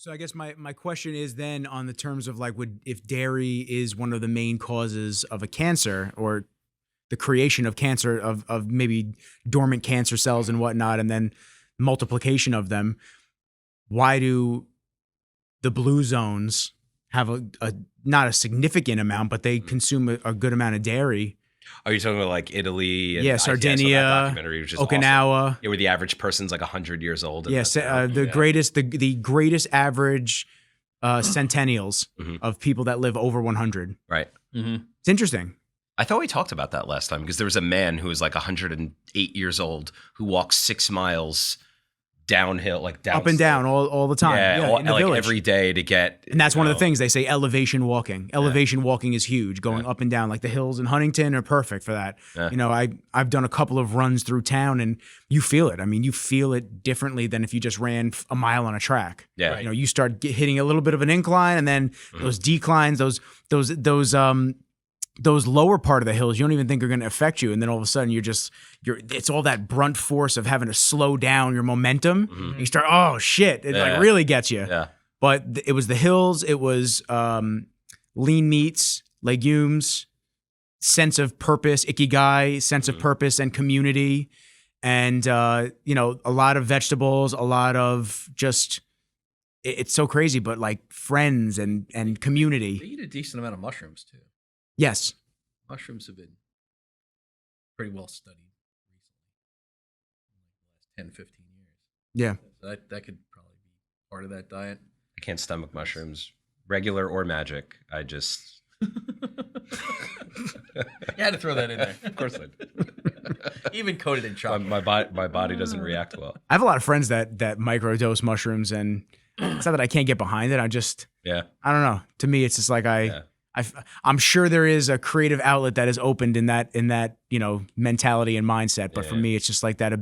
So I guess my question is then on the terms of like, if dairy is one of the main causes of a cancer or the creation of cancer of maybe dormant cancer cells and whatnot, and then multiplication of them, why do the blue zones have a not a significant amount, but they consume a good amount of dairy? Are you talking about like Italy? And Yeah, Sardinia, that documentary, which is Okinawa. Awesome. Yeah, where the average person's like 100 years old. Yes, the greatest average centennials of people that live over 100. Right. Mm-hmm. It's interesting. I thought we talked about that last time because there was a man who was like 108 years old who walked 6 miles downhill, like down Up and down all the time. Yeah, in the like village. every day to get. And that's one of the things they say. Elevation walking. Elevation walking is huge. Going up and down, like the hills in Huntington are perfect for that. Yeah. You know, I've done a couple of runs through town, and you feel it. I mean, you feel it differently than if you just ran a mile on a track. Yeah. You know, you start hitting a little bit of an incline, and then those declines, those lower part of the hills, you don't even think are going to affect you, and then all of a sudden it's all that brunt force of having to slow down your momentum. And you start, oh shit, it like really gets you. Yeah. But it was the hills, it was lean meats, legumes, sense of purpose, ikigai, sense of purpose and community, and you know, a lot of vegetables, a lot of just. It's so crazy, but like friends and community. They eat a decent amount of mushrooms too. Yes. Mushrooms have been pretty well studied recently, in the last 10, 15 years. Yeah. So that could probably be part of that diet. I can't stomach mushrooms, regular or magic. I just. You had to throw that in there. Of course I did. Even coated in chocolate. My body doesn't react well. I have a lot of friends that microdose mushrooms, and it's not that I can't get behind it. I don't know. To me, it's just like I'm sure there is a creative outlet that is opened in that you know, mentality and mindset. But for me, it's just like that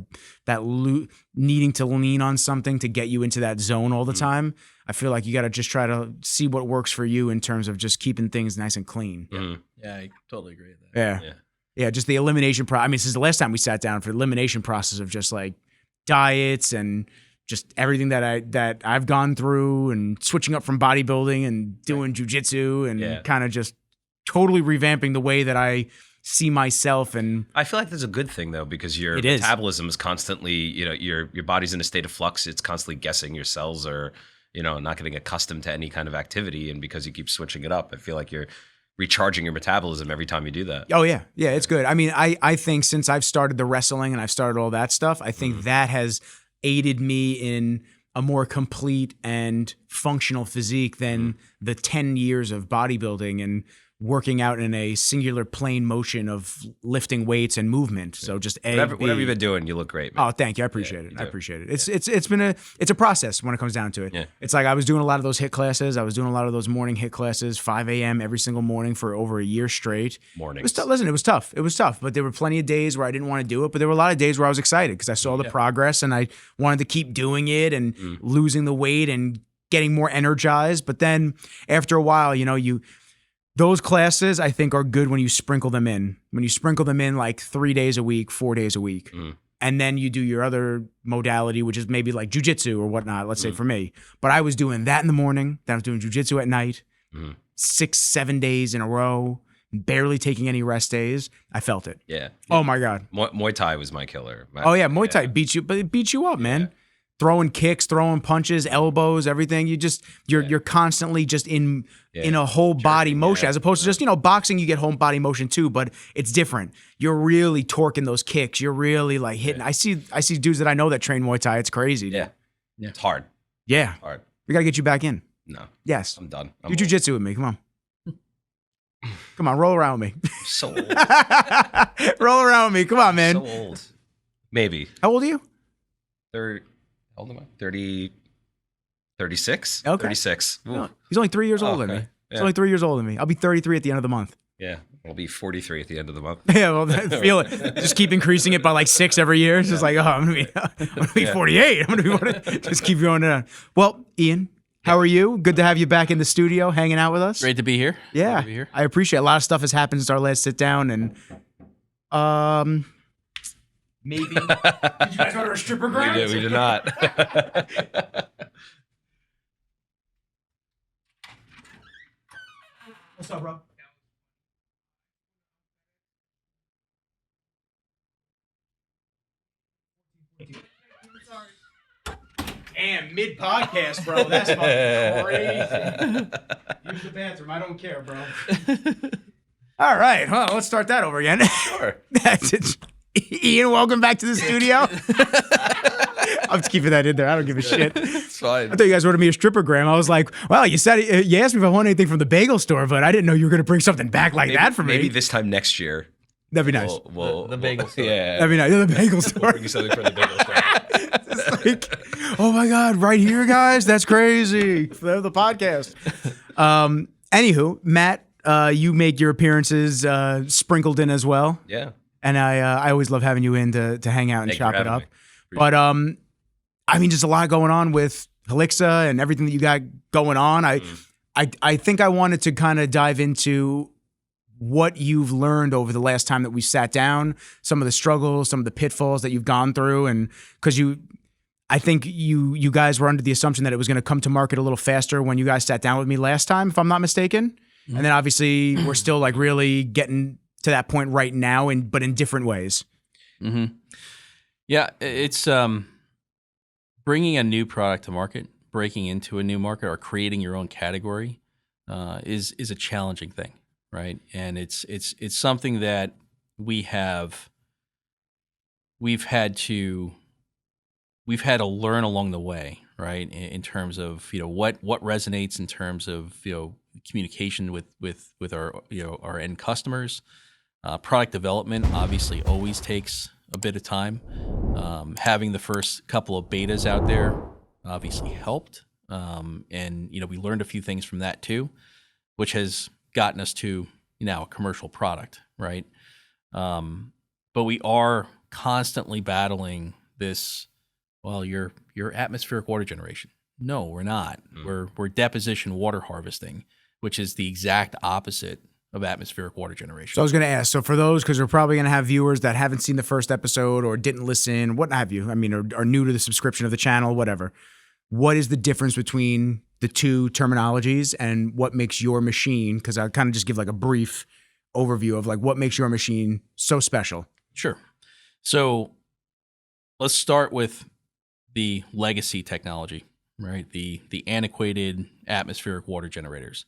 needing to lean on something to get you into that zone all the time. I feel like you got to just try to see what works for you in terms of just keeping things nice and clean. Yeah, I totally agree with that. Yeah. Just the elimination process. I mean, since the last time we sat down for the elimination process of just like diets and just everything that I've gone through, and switching up from bodybuilding and doing jujitsu and kind of just totally revamping the way that I see myself. And I feel like that's a good thing though, because your metabolism is constantly, you know, your body's in a state of flux. It's constantly guessing. Your cells are, you know, not getting accustomed to any kind of activity, and because you keep switching it up, I feel like you're recharging your metabolism every time you do that. Oh yeah, it's good. I mean, I think since I've started the wrestling and I've started all that stuff, I think that has aided me in a more complete and functional physique than the 10 years of bodybuilding and working out in a singular plane motion of lifting weights and movement. So just whatever you've been doing, you look great, man. Oh, thank you. I appreciate it. I appreciate it. It's a process when it comes down to it. Yeah. It's like I was doing a lot of those HIIT classes. I was doing a lot of those morning HIIT classes, 5 a.m. every single morning for over a year straight. Mornings. Listen, it was tough. It was tough, but there were plenty of days where I didn't want to do it, but there were a lot of days where I was excited because I saw the progress and I wanted to keep doing it and losing the weight and getting more energized. But then after a while, you know, those classes, I think, are good when you sprinkle them in. When you sprinkle them in like 3 days a week, 4 days a week. And then you do your other modality, which is maybe like jujitsu or whatnot, let's say for me. But I was doing that in the morning. Then I was doing jujitsu at night, 6, 7 days in a row, barely taking any rest days. I felt it. Yeah. Oh, my God. Muay Thai was my killer. Muay Thai beats you, but it beats you up, man. Throwing kicks, throwing punches, elbows, everything. You're constantly just in a whole body motion, as opposed to just, you know, boxing. You get whole body motion too, but it's different. You're really torquing those kicks. You're really like hitting. I see dudes that I know that train Muay Thai. It's crazy. Yeah. It's hard. Yeah. Hard. We gotta get you back in. No. Yes. I'm done. Do jujitsu with me. Come on. Come on, roll around with me. So old. Roll around with me. Come on, man. So old. Maybe. How old are you? How old am I? 36? Okay. 36. No, he's only 3 years older than me. He's only 3 years older than me. I'll be 33 at the end of the month. Yeah. I'll be 43 at the end of the month. Yeah, well, feel it. Just keep increasing it by like 6 every year. It's just like, oh, I'm gonna be 48. I'm gonna be just keep going down. Well, Ian, how are you? Good to have you back in the studio, hanging out with us. Great to be here. Yeah, Glad to be here. I appreciate it. A lot of stuff has happened since our last sit down, and maybe did you guys go to a stripper grind? We did not. What's up, bro? Damn, mid-podcast, bro. That's fucking crazy. Use the bathroom. I don't care, bro. All right. Well, let's start that over again. Sure. That's it. Ian, welcome back to the studio. I'm just keeping that in there. I don't give a shit. It's fine. I thought you guys wanted me a strippergram. I was like, well, you said you asked me if I want anything from the bagel store, but I didn't know you were going to bring something back like that for me. Maybe this time next year. That'd be nice. The bagel store. Yeah. That'd be nice. The bagel store. We'll bring you something from the bagel store. It's like, oh my God, right here, guys. That's crazy. The podcast. Anywho, Matt, you make your appearances sprinkled in as well. Yeah. And I always love having you in to hang out and chop it up. But I mean, just a lot going on with Healixa and everything that you got going on. I think I wanted to kind of dive into what you've learned over the last time that we sat down, some of the struggles, some of the pitfalls that you've gone through, and because I think you guys were under the assumption that it was going to come to market a little faster when you guys sat down with me last time, if I'm not mistaken. Mm-hmm. And then obviously we're still like really getting to that point right now, but in different ways. Mm-hmm. Yeah, it's bringing a new product to market, breaking into a new market, or creating your own category is a challenging thing, right? And it's something that we've had to learn along the way, right? In terms of what resonates in terms of communication with our end customers. Product development obviously always takes a bit of time. Having the first couple of betas out there obviously helped, and we learned a few things from that too, which has gotten us to now a commercial product, right? But we are constantly battling this. Well, you're atmospheric water generation. No, we're not. We're deposition water harvesting, which is the exact opposite of atmospheric water generation. So I was going to ask, so for those, because we're probably going to have viewers that haven't seen the first episode or didn't listen, what have you, I mean, are new to the subscription of the channel, whatever. What is the difference between the two terminologies and what makes your machine, because I'll kind of just give like a brief overview of like what makes your machine so special. Sure. So let's start with the legacy technology, right? The antiquated atmospheric water generators.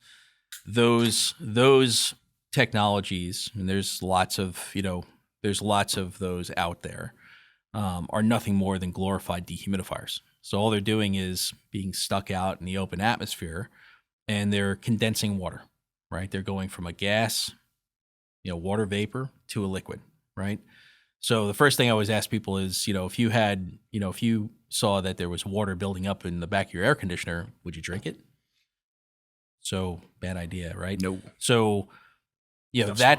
Those technologies, and there's lots of those out there, are nothing more than glorified dehumidifiers. So all they're doing is being stuck out in the open atmosphere, and they're condensing water, right? They're going from a gas, water vapor to a liquid, right? So the first thing I always ask people is, if you saw that there was water building up in the back of your air conditioner, would you drink it? So bad idea, right? No. So,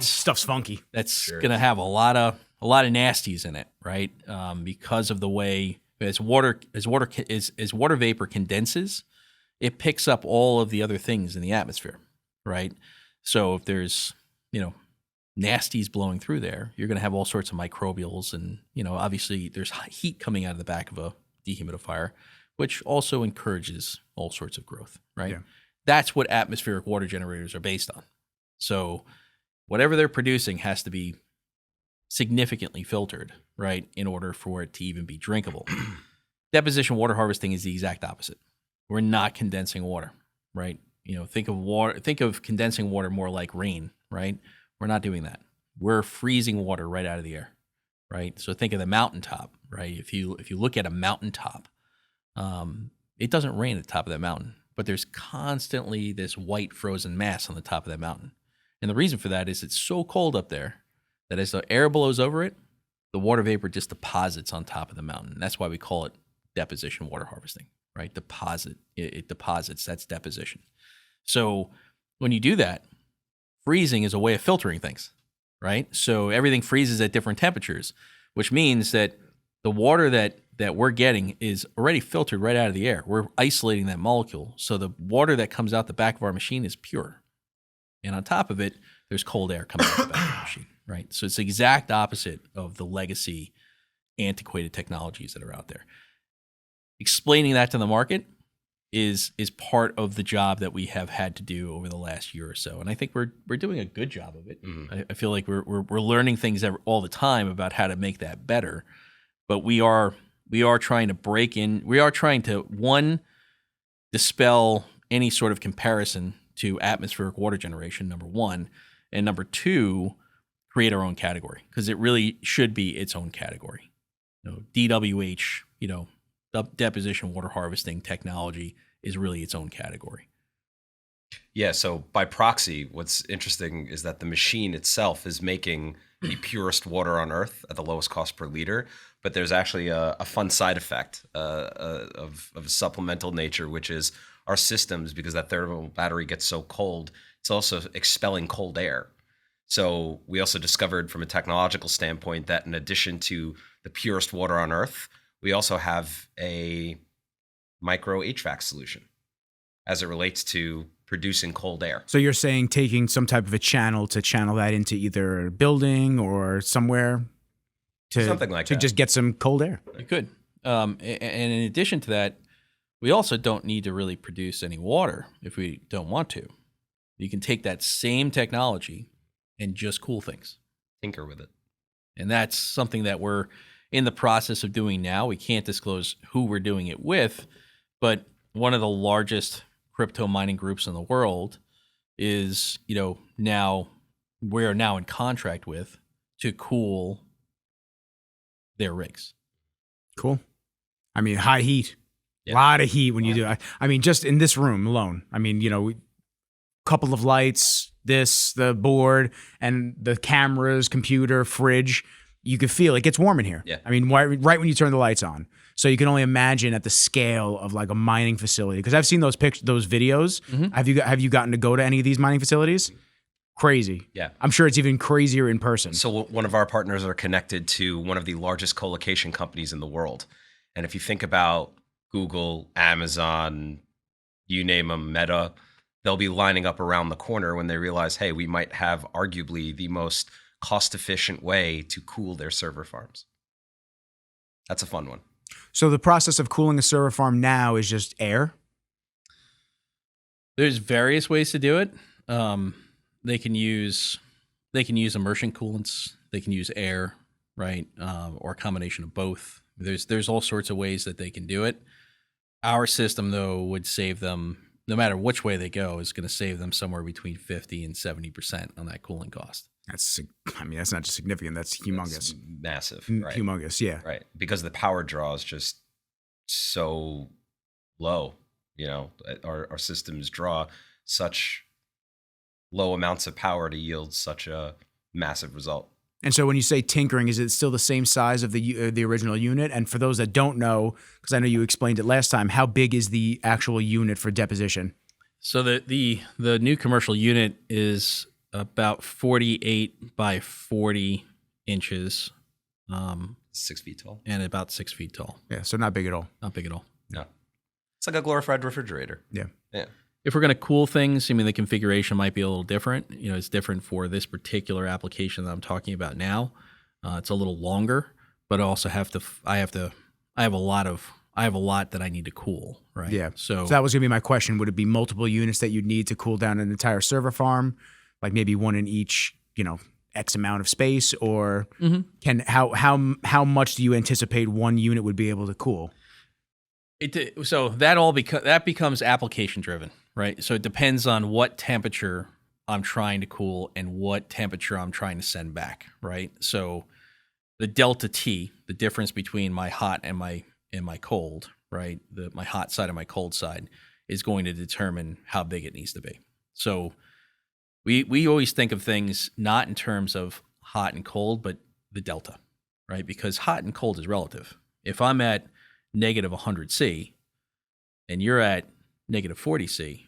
stuff's funky. That's gonna have a lot of nasties in it, right? Because of the way as water vapor condenses, it picks up all of the other things in the atmosphere, right? So if there's nasties blowing through there, you're gonna have all sorts of microbials, and obviously there's heat coming out of the back of a dehumidifier, which also encourages all sorts of growth, right? Yeah. That's what atmospheric water generators are based on. So whatever they're producing has to be significantly filtered, right, in order for it to even be drinkable. Deposition water harvesting is the exact opposite. We're not condensing water, right? Think of condensing water more like rain, right? We're not doing that. We're freezing water right out of the air, right? So think of the mountaintop, right? If you look at a mountaintop, it doesn't rain at the top of that mountain, but there's constantly this white frozen mass on the top of that mountain. And the reason for that is it's so cold up there that as the air blows over it, the water vapor just deposits on top of the mountain. That's why we call it deposition water harvesting, right? It deposits, that's deposition. So when you do that, freezing is a way of filtering things, right? So everything freezes at different temperatures, which means that the water that we're getting is already filtered right out of the air. We're isolating that molecule. So the water that comes out the back of our machine is pure. And on top of it, there's cold air coming out the back of the machine, right? So it's the exact opposite of the legacy antiquated technologies that are out there. Explaining that to the market is part of the job that we have had to do over the last year or so, and I think we're doing a good job of it. I feel like we're learning things all the time about how to make that better, but we are trying to break in. We are trying to, one, dispel any sort of comparison to atmospheric water generation, number one, and number two, create our own category, because it really should be its own category. DWH, deposition water harvesting technology is really its own category. Yeah, so by proxy, what's interesting is that the machine itself is making the purest water on Earth at the lowest cost per liter, but there's actually a fun side effect of a supplemental nature, which is our systems, because that thermal battery gets so cold, it's also expelling cold air. So we also discovered from a technological standpoint that in addition to the purest water on Earth, we also have a micro HVAC solution as it relates to producing cold air. So you're saying taking some type of a channel to channel that into either a building or somewhere to something like to that. Just get some cold air. You could. And in addition to that, we also don't need to really produce any water if we don't want to. You can take that same technology and just cool things. Tinker with it. And that's something that we're in the process of doing now. We can't disclose who we're doing it with, but one of the largest crypto mining groups in the world is, now we're now in contract with to cool their rigs. Cool. I mean, high heat. Yeah. A lot of heat when you do it. I mean, just in this room alone. I mean, couple of lights, the board, and the cameras, computer, fridge. You could feel it gets warm in here. Yeah. I mean, right when you turn the lights on. So you can only imagine at the scale of like a mining facility. Because I've seen those videos. Mm-hmm. Have you gotten to go to any of these mining facilities? Crazy. Yeah. I'm sure it's even crazier in person. So one of our partners are connected to one of the largest co-location companies in the world. And if you think about Google, Amazon, you name them, Meta, they'll be lining up around the corner when they realize, hey, we might have arguably the most cost-efficient way to cool their server farms. That's a fun one. So the process of cooling a server farm now is just air? There's various ways to do it. They can use immersion coolants. They can use air, right, or a combination of both. There's all sorts of ways that they can do it. Our system, though, would save them, no matter which way they go, is going to save them somewhere between 50 and 70% on that cooling cost. That's not just significant. That's humongous. That's massive. Right? Humongous, yeah. Right. Because the power draw is just so low. Our systems draw such low amounts of power to yield such a massive result. And so when you say tinkering, is it still the same size of the original unit? And for those that don't know, because I know you explained it last time, how big is the actual unit for deposition? So the new commercial unit is about 48 by 40 inches. 6 feet tall. And about 6 feet tall. Yeah, so not big at all. Not big at all. No. It's like a glorified refrigerator. Yeah. Yeah. If we're going to cool things, the configuration might be a little different. It's different for this particular application that I'm talking about now. It's a little longer, but I also have a lot that I need to cool, right? Yeah. So that was going to be my question. Would it be multiple units that you'd need to cool down an entire server farm? Like maybe one in each, X amount of space, or how much do you anticipate one unit would be able to cool? So that becomes application driven, right? So it depends on what temperature I'm trying to cool and what temperature I'm trying to send back, right? So the delta T, the difference between my hot and my cold, right? My hot side and my cold side is going to determine how big it needs to be. So we always think of things not in terms of hot and cold, but the delta, right? Because hot and cold is relative. If I'm at negative 100 C and you're at negative 40 C,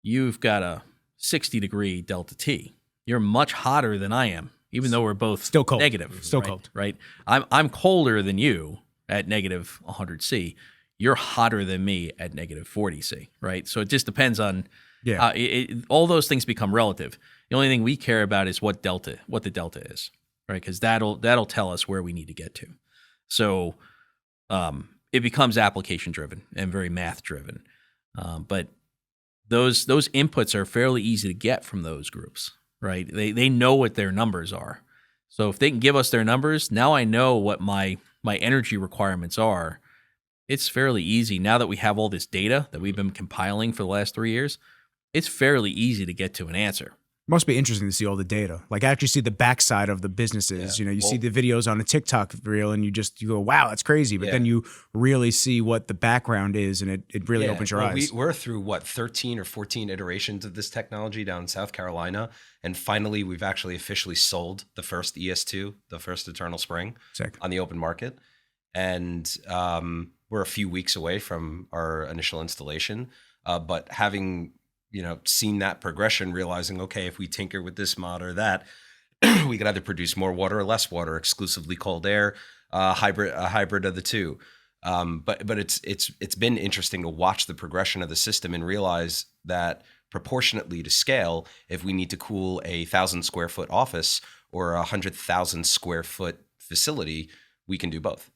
you've got a 60 degree delta T. You're much hotter than I am, even though we're both still cold. Negative. Still right? cold. Right? I'm colder than you at negative 100 C. You're hotter than me at negative 40 C, right? So it just depends on all those things become relative. The only thing we care about is what the delta is, right? Because that'll tell us where we need to get to. So it becomes application driven and very math driven. But those inputs are fairly easy to get from those groups, right? They know what their numbers are. So if they can give us their numbers, now I know what my energy requirements are. It's fairly easy now that we have all this data that we've been compiling for the last 3 years. It's fairly easy to get to an answer. Must be interesting to see all the data. Like actually see the backside of the businesses. You see the videos on a TikTok reel and you go, wow, that's crazy. But then you really see what the background is and it really opens your eyes. We're through 13 or 14 iterations of this technology down in South Carolina. And finally, we've actually officially sold the first ES2, the first Eternal Spring on the open market. And we're a few weeks away from our initial installation. But having seen that progression, realizing, okay, if we tinker with this mod or that, we could either produce more water or less water, exclusively cold air, a hybrid of the two. But it's been interesting to watch the progression of the system and realize that proportionately to scale, if we need to cool a 1,000 square foot office or a 100,000 square foot facility, we can do both.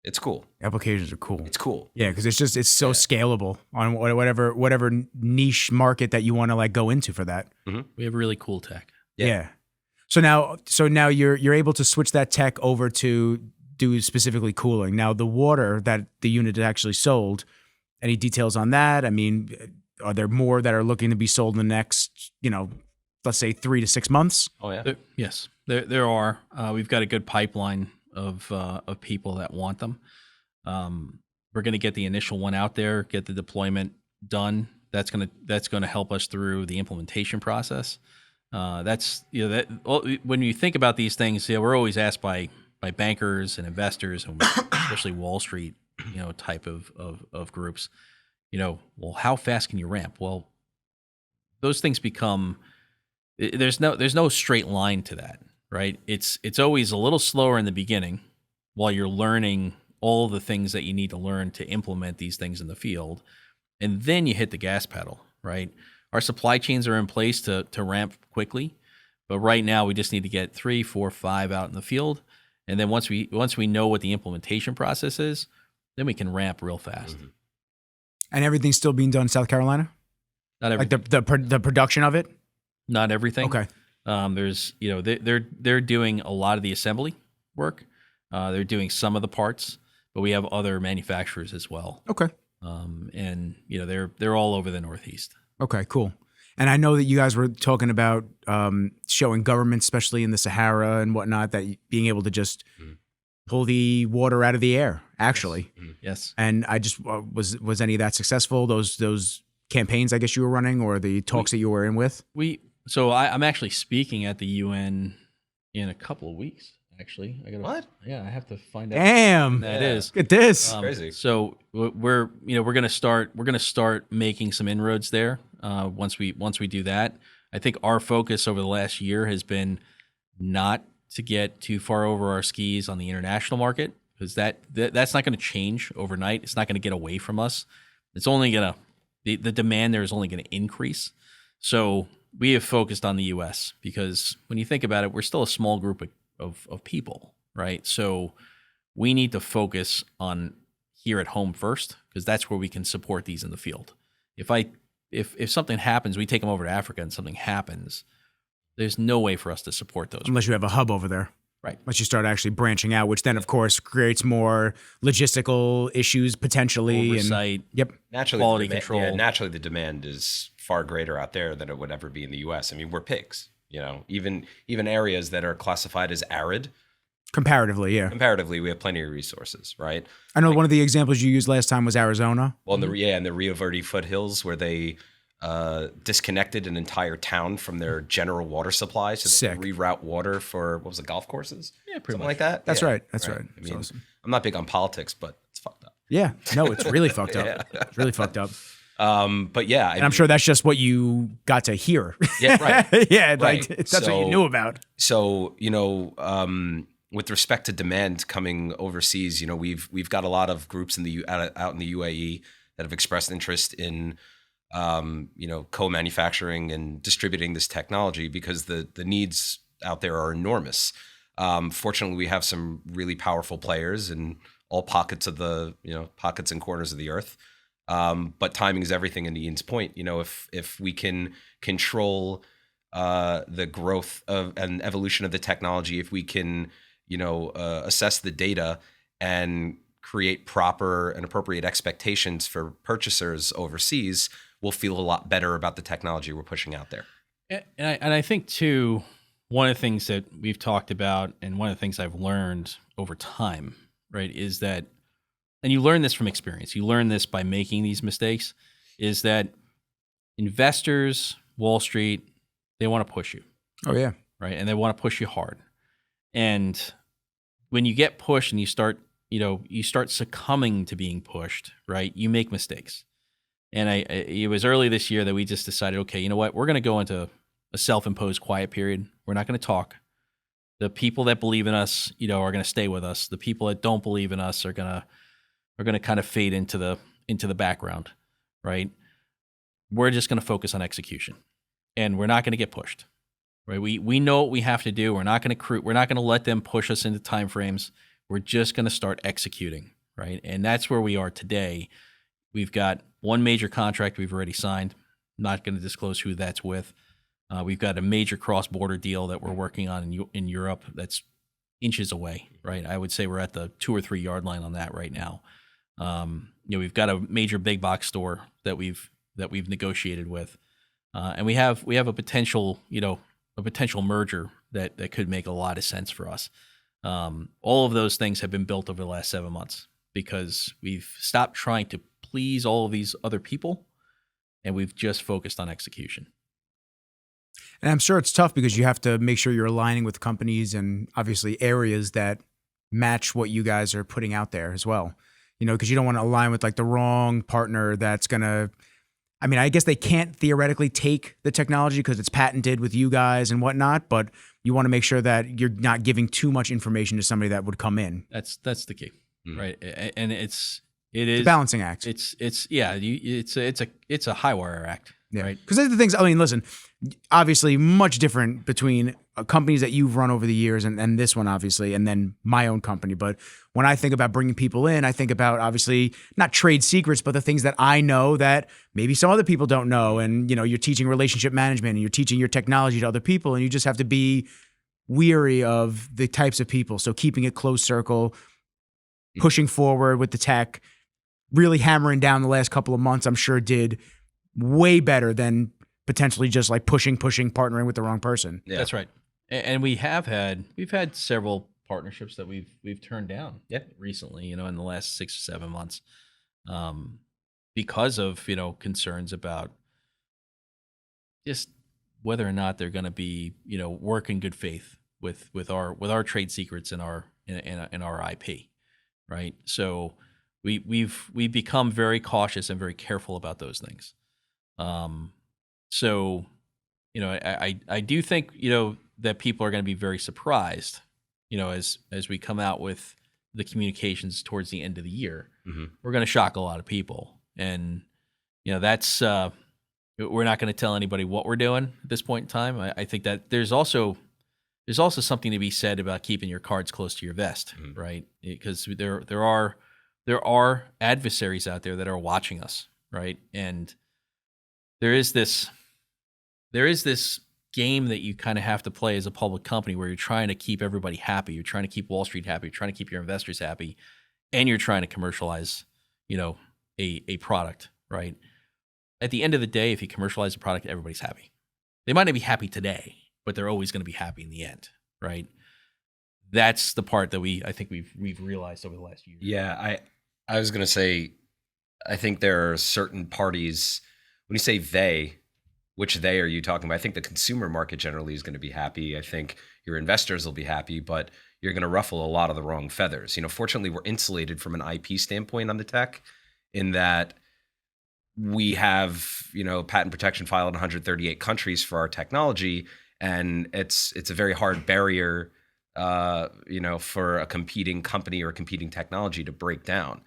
It's cool. Applications are cool. It's cool. Yeah, because it's so scalable on whatever niche market that you want to like go into for that. Mm-hmm. We have really cool tech. Yeah. So now you're able to switch that tech over to do specifically cooling. Now the water that the unit actually sold, any details on that? I mean, are there more that are looking to be sold in the next, let's say 3 to 6 months? Oh yeah. Yes, there are. We've got a good pipeline of people that want them. We're going to get the initial one out there, get the deployment done. That's going to help us through the implementation process. When you think about these things, we're always asked by bankers and investors, and especially Wall Street, type of groups, well, how fast can you ramp? Well, those things become, there's no straight line to that. Right? It's always a little slower in the beginning while you're learning all the things that you need to learn to implement these things in the field. And then you hit the gas pedal, right? Our supply chains are in place to ramp quickly. But right now we just need to get 3, 4, 5 out in the field. And then once we know what the implementation process is, then we can ramp real fast. Mm-hmm. And everything's still being done in South Carolina? Not everything. Like the production of it? Not everything. Okay. There's, they're doing a lot of the assembly work. They're doing some of the parts, but we have other manufacturers as well. Okay. And they're all over the Northeast. Okay, cool. And I know that you guys were talking about showing governments, especially in the Sahara and whatnot, that being able to just pull the water out of the air, actually. Yes. And I just was any of that successful? Those campaigns, I guess you were running, or the talks that you were in with? So I'm actually speaking at the UN in a couple of weeks. Actually, What? Yeah, I have to find out. Damn, that is. Look at this. Crazy. So we're gonna start making some inroads there. Once we do that, I think our focus over the last year has been not to get too far over our skis on the international market, because that's not going to change overnight. It's not going to get away from us. It's only the demand there is only going to increase. So we have focused on the U.S. because when you think about it, we're still a small group of people, right? So we need to focus on here at home first, because that's where we can support these in the field. If something happens, we take them over to Africa and something happens, there's no way for us to support those. Unless you have a hub over there. Right. Unless you start actually branching out, which then, of course, creates more logistical issues potentially. Oversight. Yep. Naturally, quality control. Yeah, naturally, the demand is far greater out there than it would ever be in the U.S. I mean, we're pigs. Even areas that are classified as arid. Comparatively, yeah. Comparatively, we have plenty of resources, right? I know one of the examples you used last time was Arizona. Well, in the Rio Verde foothills, where they disconnected an entire town from their general water supply, so they could reroute water for golf courses? Yeah, pretty something much like that. That's right. That's right. I mean, awesome. I'm not big on politics, but it's fucked up. Yeah, no, it's really fucked up. It's really fucked up. But yeah, I'm sure that's just what you got to hear. Yeah, right. Yeah, right. like that's what you knew about. So with respect to demand coming overseas, we've got a lot of groups out in the UAE that have expressed interest in co-manufacturing and distributing this technology, because the needs out there are enormous. Fortunately, we have some really powerful players in all pockets of pockets and corners of the earth. But timing is everything. And Ian's point, if we can control the growth of and evolution of the technology, if we can, assess the data and create proper and appropriate expectations for purchasers overseas, we'll feel a lot better about the technology we're pushing out there. And I think too, one of the things that we've talked about, and one of the things I've learned over time, right, is that, and you learn this from experience, you learn this by making these mistakes, is that investors, Wall Street, they want to push you. Oh, yeah. Right. And they want to push you hard. And when you get pushed and you start succumbing to being pushed, right, you make mistakes. And it was early this year that we just decided, okay, you know what, we're going to go into a self-imposed quiet period. We're not going to talk. The people that believe in us, are going to stay with us. The people that don't believe in us are going to kind of fade into the background, right? We're just going to focus on execution, and we're not going to get pushed, right? We know what we have to do. We're not going to let them push us into timeframes. We're just going to start executing, right? And that's where we are today. We've got one major contract we've already signed. Not going to disclose who that's with. We've got a major cross-border deal that we're working on in Europe that's inches away, right? I would say we're at the 2 or 3 yard line on that right now. We've got a major big box store that we've negotiated with, and we have a potential merger that could make a lot of sense for us. All of those things have been built over the last 7 months because we've stopped trying to please all of these other people, and we've just focused on execution. And I'm sure it's tough because you have to make sure you're aligning with companies and obviously areas that match what you guys are putting out there as well. Because you don't want to align with like the wrong partner that's going to, I guess they can't theoretically take the technology because it's patented with you guys and whatnot, but you want to make sure that you're not giving too much information to somebody that would come in. That's the key, right? And it is a balancing act. It's a high wire act. Yeah. Right. Because there's the things, listen, obviously much different between companies that you've run over the years and this one, obviously, and then my own company. But when I think about bringing people in, I think about obviously not trade secrets, but the things that I know that maybe some other people don't know. And, you're teaching relationship management and you're teaching your technology to other people, and you just have to be weary of the types of people. So keeping it close circle, pushing forward with the tech, really hammering down the last couple of months, I'm sure did way better than potentially just like pushing, partnering with the wrong person. Yeah. That's right. And we've had several partnerships that we've turned down recently, in the last 6 or 7 months, because of, concerns about just whether or not they're going to be, work in good faith with our trade secrets and our IP. Right. So we've become very cautious and very careful about those things. So, I do think, that people are going to be very surprised, as we come out with the communications towards the end of the year. We're going to shock a lot of people. And, that's, we're not going to tell anybody what we're doing at this point in time. I think that there's also something to be said about keeping your cards close to your vest, right? Because there are adversaries out there that are watching us, right? And there is this game that you kind of have to play as a public company where you're trying to keep everybody happy. You're trying to keep Wall Street happy. You're trying to keep your investors happy, and you're trying to commercialize, a product, right? At the end of the day, if you commercialize a product, everybody's happy. They might not be happy today, but they're always going to be happy in the end, right? That's the part that I think we've realized over the last year. Yeah, I was going to say, I think there are certain parties. When you say they, which they are you talking about? I think the consumer market generally is going to be happy. I think your investors will be happy, but you're going to ruffle a lot of the wrong feathers. Fortunately, we're insulated from an IP standpoint on the tech in that we have, patent protection filed in 138 countries for our technology, and it's a very hard barrier, for a competing company or a competing technology to break down.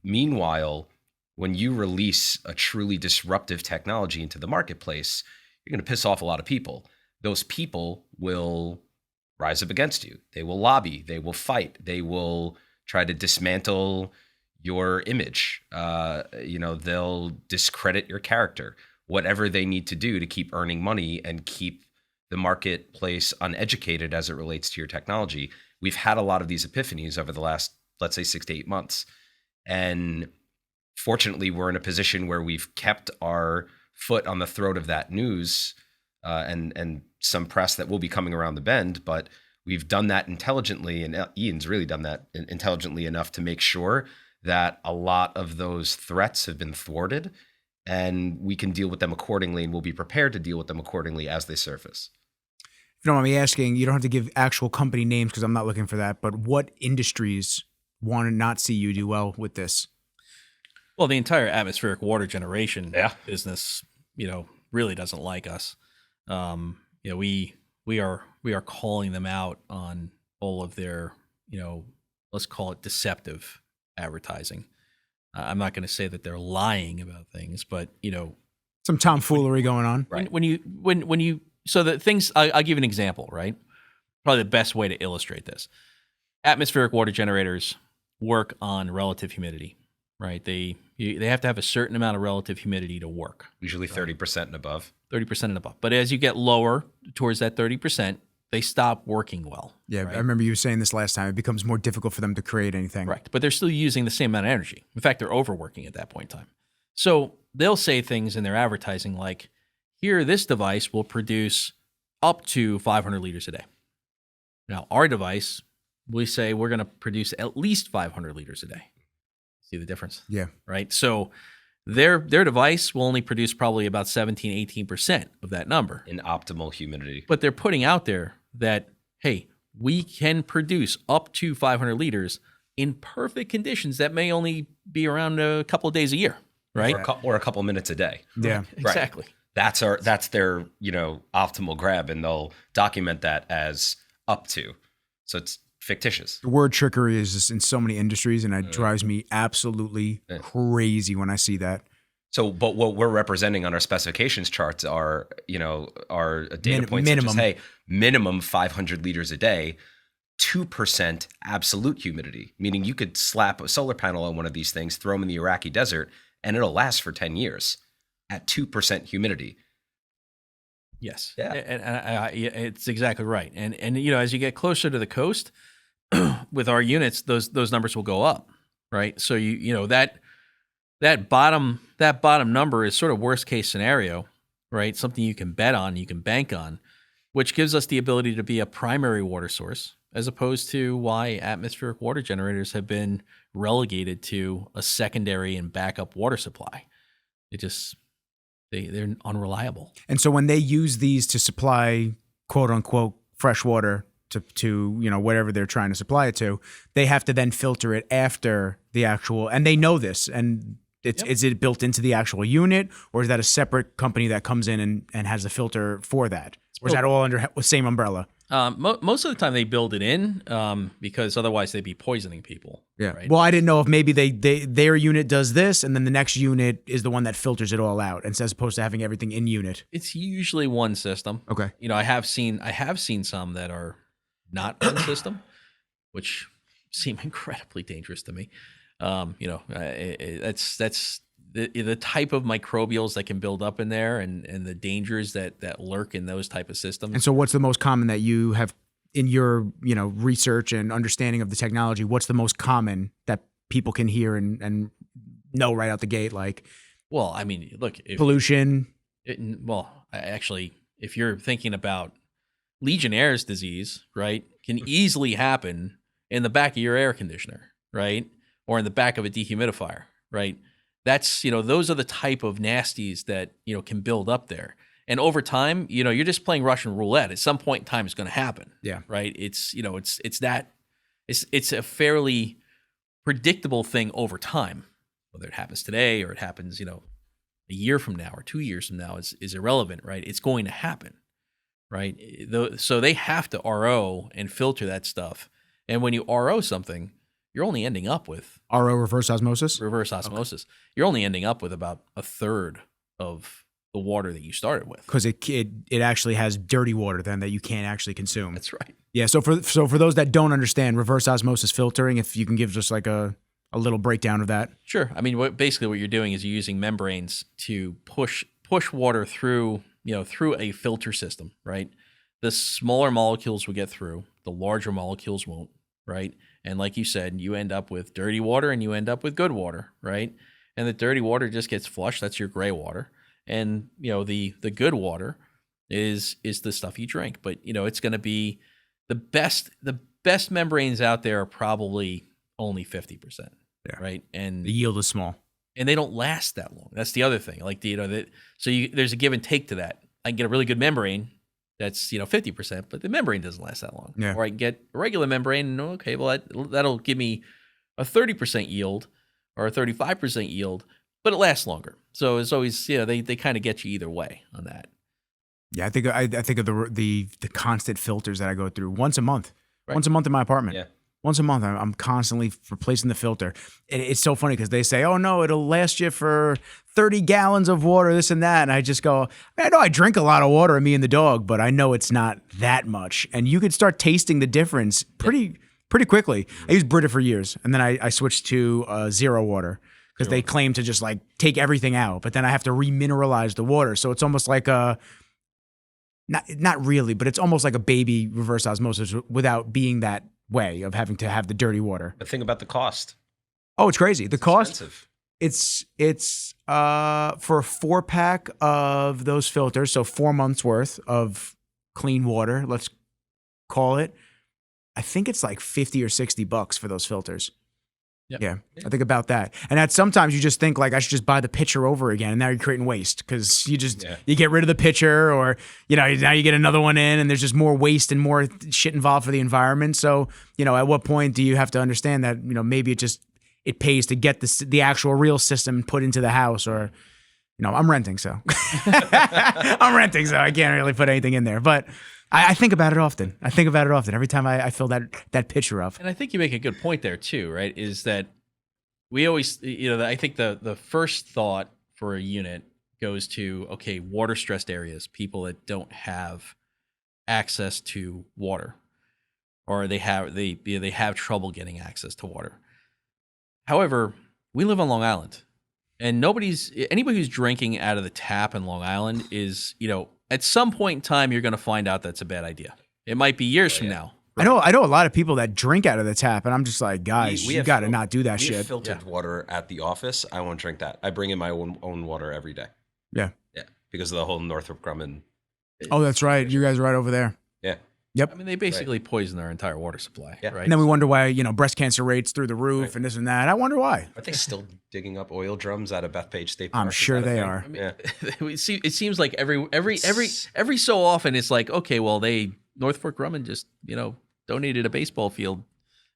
Meanwhile, when you release a truly disruptive technology into the marketplace, you're going to piss off a lot of people. Those people will rise up against you. They will lobby. They will fight. They will try to dismantle your image. They'll discredit your character, whatever they need to do to keep earning money and keep the marketplace uneducated as it relates to your technology. We've had a lot of these epiphanies over the last, let's say, 6 to 8 months. And fortunately, we're in a position where we've kept our foot on the throat of that news and some press that will be coming around the bend. But we've done that intelligently, and Ian's really done that intelligently enough to make sure that a lot of those threats have been thwarted, and we can deal with them accordingly, and we'll be prepared to deal with them accordingly as they surface. If you don't mind me asking, you don't have to give actual company names because I'm not looking for that, but what industries want to not see you do well with this? Well, the entire atmospheric water generation business, really doesn't like us. We are calling them out on all of their, let's call it deceptive advertising. I'm not going to say that they're lying about things, but some tomfoolery going on. Right. When you so the things, I'll give you an example, right? Probably the best way to illustrate this. Atmospheric water generators work on relative humidity, right? They have to have a certain amount of relative humidity to work. Usually 30% and above. 30% and above. But as you get lower towards that 30%, they stop working well. Yeah, right? I remember you saying this last time. It becomes more difficult for them to create anything. Right, but they're still using the same amount of energy. In fact, they're overworking at that point in time. So they'll say things in their advertising like, here, this device will produce up to 500 liters a day. Now, our device, we say we're going to produce at least 500 liters a day. See the difference? Yeah. Right? So their device will only produce probably about 17, 18% of that number. In optimal humidity. But they're putting out there that, hey, we can produce up to 500 liters in perfect conditions that may only be around a couple of days a year, right? Or a couple minutes a day. Yeah. Exactly. Right. That's their, optimal grab, and they'll document that as up to. So it's fictitious. The word trickery is just in so many industries, and it drives me absolutely crazy when I see that. So, but what we're representing on our specifications charts are, our data points minimum. such as, hey, minimum 500 liters a day, 2% absolute humidity, meaning you could slap a solar panel on one of these things, throw them in the Iraqi desert, and it'll last for 10 years at 2% humidity. Yes. Yeah. And it's exactly right. And as you get closer to the coast with our units, those numbers will go up, right? So that bottom number is sort of worst case scenario, right? Something you can bet on, you can bank on, which gives us the ability to be a primary water source, as opposed to why atmospheric water generators have been relegated to a secondary and backup water supply. They're unreliable. And so when they use these to supply quote unquote fresh water to whatever they're trying to supply it to, they have to then filter it after the actual, and they know this, and is it built into the actual unit, or is that a separate company that comes in and has a filter for that? Or is that all under the same umbrella? Most of the time they build it in because otherwise they'd be poisoning people. Yeah. Right? Well, I didn't know if maybe their unit does this, and then the next unit is the one that filters it all out, and as opposed to having everything in unit. It's usually one system. Okay. I have seen some that are not one system, which seem incredibly dangerous to me. That's the type of microbials that can build up in there, and the dangers that lurk in those type of systems. And so what's the most common that you have in your research and understanding of the technology? What's the most common that people can hear and know right out the gate? Like, well, I mean, look, pollution. Actually, if you're thinking about Legionnaire's disease, right, can easily happen in the back of your air conditioner, right, or in the back of a dehumidifier, right? That's, those are the type of nasties that, can build up there. And over time, you're just playing Russian roulette. At some point in time, it's going to happen. Yeah. Right. It's a fairly predictable thing over time. Whether it happens today or it happens, a year from now or 2 years from now is irrelevant, right? It's going to happen, right? So they have to RO and filter that stuff. And when you RO something, you're only ending up with RO, reverse osmosis. Okay. You're only ending up with about a third of the water that you started with, because it actually has dirty water then that you can't actually consume. That's right. Yeah. So for those that don't understand reverse osmosis filtering, if you can give just like a a little breakdown of that. Sure. I mean, basically what you're doing is you're using membranes to push water through, through a filter system, right? The smaller molecules will get through, the larger molecules won't, right? And like you said, you end up with dirty water and you end up with good water, right? And the dirty water just gets flushed. That's your gray water. And, the good water is the stuff you drink. But, it's going to be the best membranes out there are probably only 50%, right? And the yield is small. And they don't last that long. That's the other thing. Like, there's a give and take to that. I can get a really good membrane that's 50%, but the membrane doesn't last that long. Yeah. Or I can get a regular membrane, and okay, well that'll give me a 30% yield or a 35% yield, but it lasts longer. So it's always they kind of get you either way on that. Yeah, I think of the constant filters that I go through once a month. Right. Once a month in my apartment. Yeah. Once a month, I'm constantly replacing the filter. And it's so funny because they say, oh, no, it'll last you for 30 gallons of water, this and that. And I just go, I know I drink a lot of water, me and the dog, but I know it's not that much. And you could start tasting the difference pretty quickly. I used Brita for years, and then I switched to zero water because they claim to just like take everything out. But then I have to remineralize the water. So it's almost like not really, but it's almost like a baby reverse osmosis without being that way of having to have the dirty water. But think about the cost. Oh, it's crazy. The cost, expensive. It's for a 4-pack of those filters, so 4 months worth of clean water, let's call it. I think it's like $50 or $60 for those filters. Yep. Yeah, I think about that. And that sometimes you just think like I should just buy the pitcher over again, and now you're creating waste because you get rid of the pitcher, or now you get another one in, and there's just more waste and more shit involved for the environment. So at what point do you have to understand that maybe it pays to get the actual real system put into the house, or I'm renting, so I can't really put anything in there, but. I think about it often. Every time I fill that pitcher up. And I think you make a good point there too, right? Is that we always, I think the first thought for a unit goes to, okay, water stressed areas, people that don't have access to water, or they have trouble getting access to water. However, we live on Long Island, and anybody who's drinking out of the tap in Long Island is, at some point in time, you're going to find out that's a bad idea. It might be years from now. Right? I know a lot of people that drink out of the tap, and I'm just like, guys, you got to not do that shit. We have filtered water at the office. I won't drink that. I bring in my own water every day. Yeah. Yeah. Because of the whole Northrop Grumman. Oh, that's right. You guys are right over there. Yeah. Yep. I mean, they basically poison our entire water supply, right? And then we wonder why, breast cancer rates through the roof and this and that. I wonder why. Are they still digging up oil drums out of Bethpage State Park? I'm sure they are. I mean, it seems like every so often it's like, okay, well, Northrop Grumman just, donated a baseball field.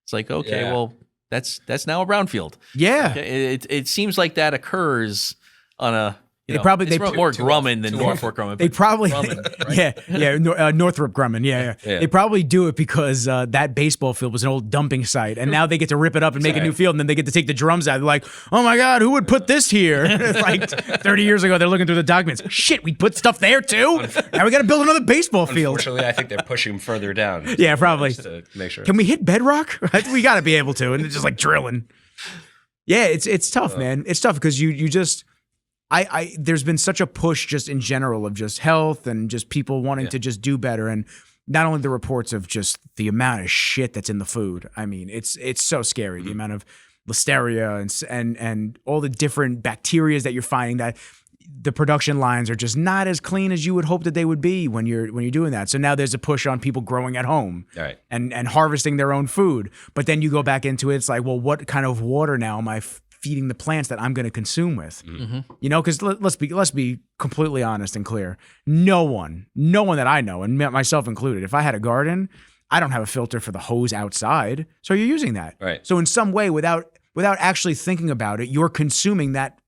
It's like, okay, well, that's now a brownfield. Yeah. Okay? It seems like that occurs on a They probably more Grumman than Northrop Grumman. They probably Grumman, right? Northrop Grumman. Yeah. They probably do it because that baseball field was an old dumping site, and now they get to rip it up and make a new field, and then they get to take the drums out. They're like, oh my god, who would put this here? Like 30 years ago, they're looking through the documents. Shit, we put stuff there too. Now we got to build another baseball field. Unfortunately, I think they're pushing further down. Yeah, probably. To make sure. Can we hit bedrock? We got to be able to, and they're just like drilling. Yeah, it's tough, man. It's tough because you just. There's been such a push just in general of just health and just people wanting to just do better. And not only the reports of just the amount of shit that's in the food. I mean, it's so scary. The amount of listeria and all the different bacteria that you're finding, that the production lines are just not as clean as you would hope that they would be when you're doing that. So now there's a push on people growing at home and harvesting their own food. But then you go back into it. It's like, well, what kind of water now am I feeding the plants that I'm going to consume with? Because let's be completely honest and clear. No one that I know, and myself included, if I had a garden, I don't have a filter for the hose outside. So you're using that. Right. So in some way, without actually thinking about it, you're consuming that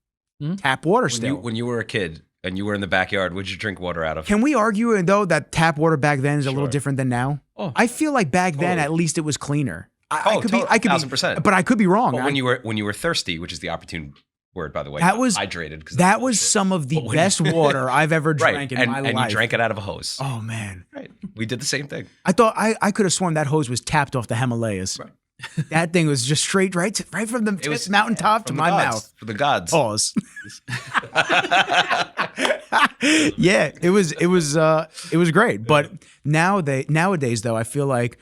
tap water still. When you were a kid and you were in the backyard, would you drink water out of? Can we argue, though, that tap water back then is a little different than now? Oh. I feel like back then, at least it was cleaner. I could be 1,000%. But I could be wrong. But when you were thirsty, which is the opportune word, by the way, that was hydrated. That was some of the best water I've ever drank in my life. And you drank it out of a hose. Oh man, right? We did the same thing. I thought I could have sworn that hose was tapped off the Himalayas. Right. That thing was just straight right from the mountaintop to my mouth. For the gods. Pause. Yeah, it was great. But nowadays though, I feel like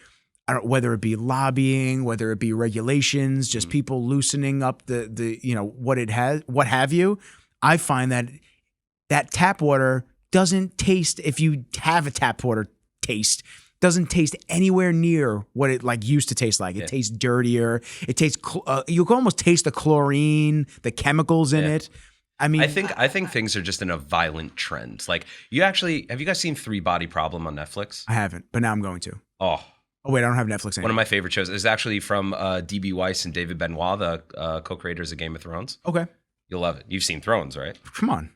whether it be lobbying, whether it be regulations, just people loosening up the what have you, I find that tap water doesn't taste, if you have a tap water taste, doesn't taste anywhere near what it like used to taste like. It tastes dirtier. It tastes you can almost taste the chlorine, the chemicals in it. I mean, I think things are just in a violent trend. Like have you guys seen 3 Body Problem on Netflix? I haven't, but now I'm going to. Oh wait, I don't have Netflix anymore. One of my favorite shows is actually from D.B. Weiss and David Benoit, the co-creators of Game of Thrones. Okay. You'll love it. You've seen Thrones, right? Come on.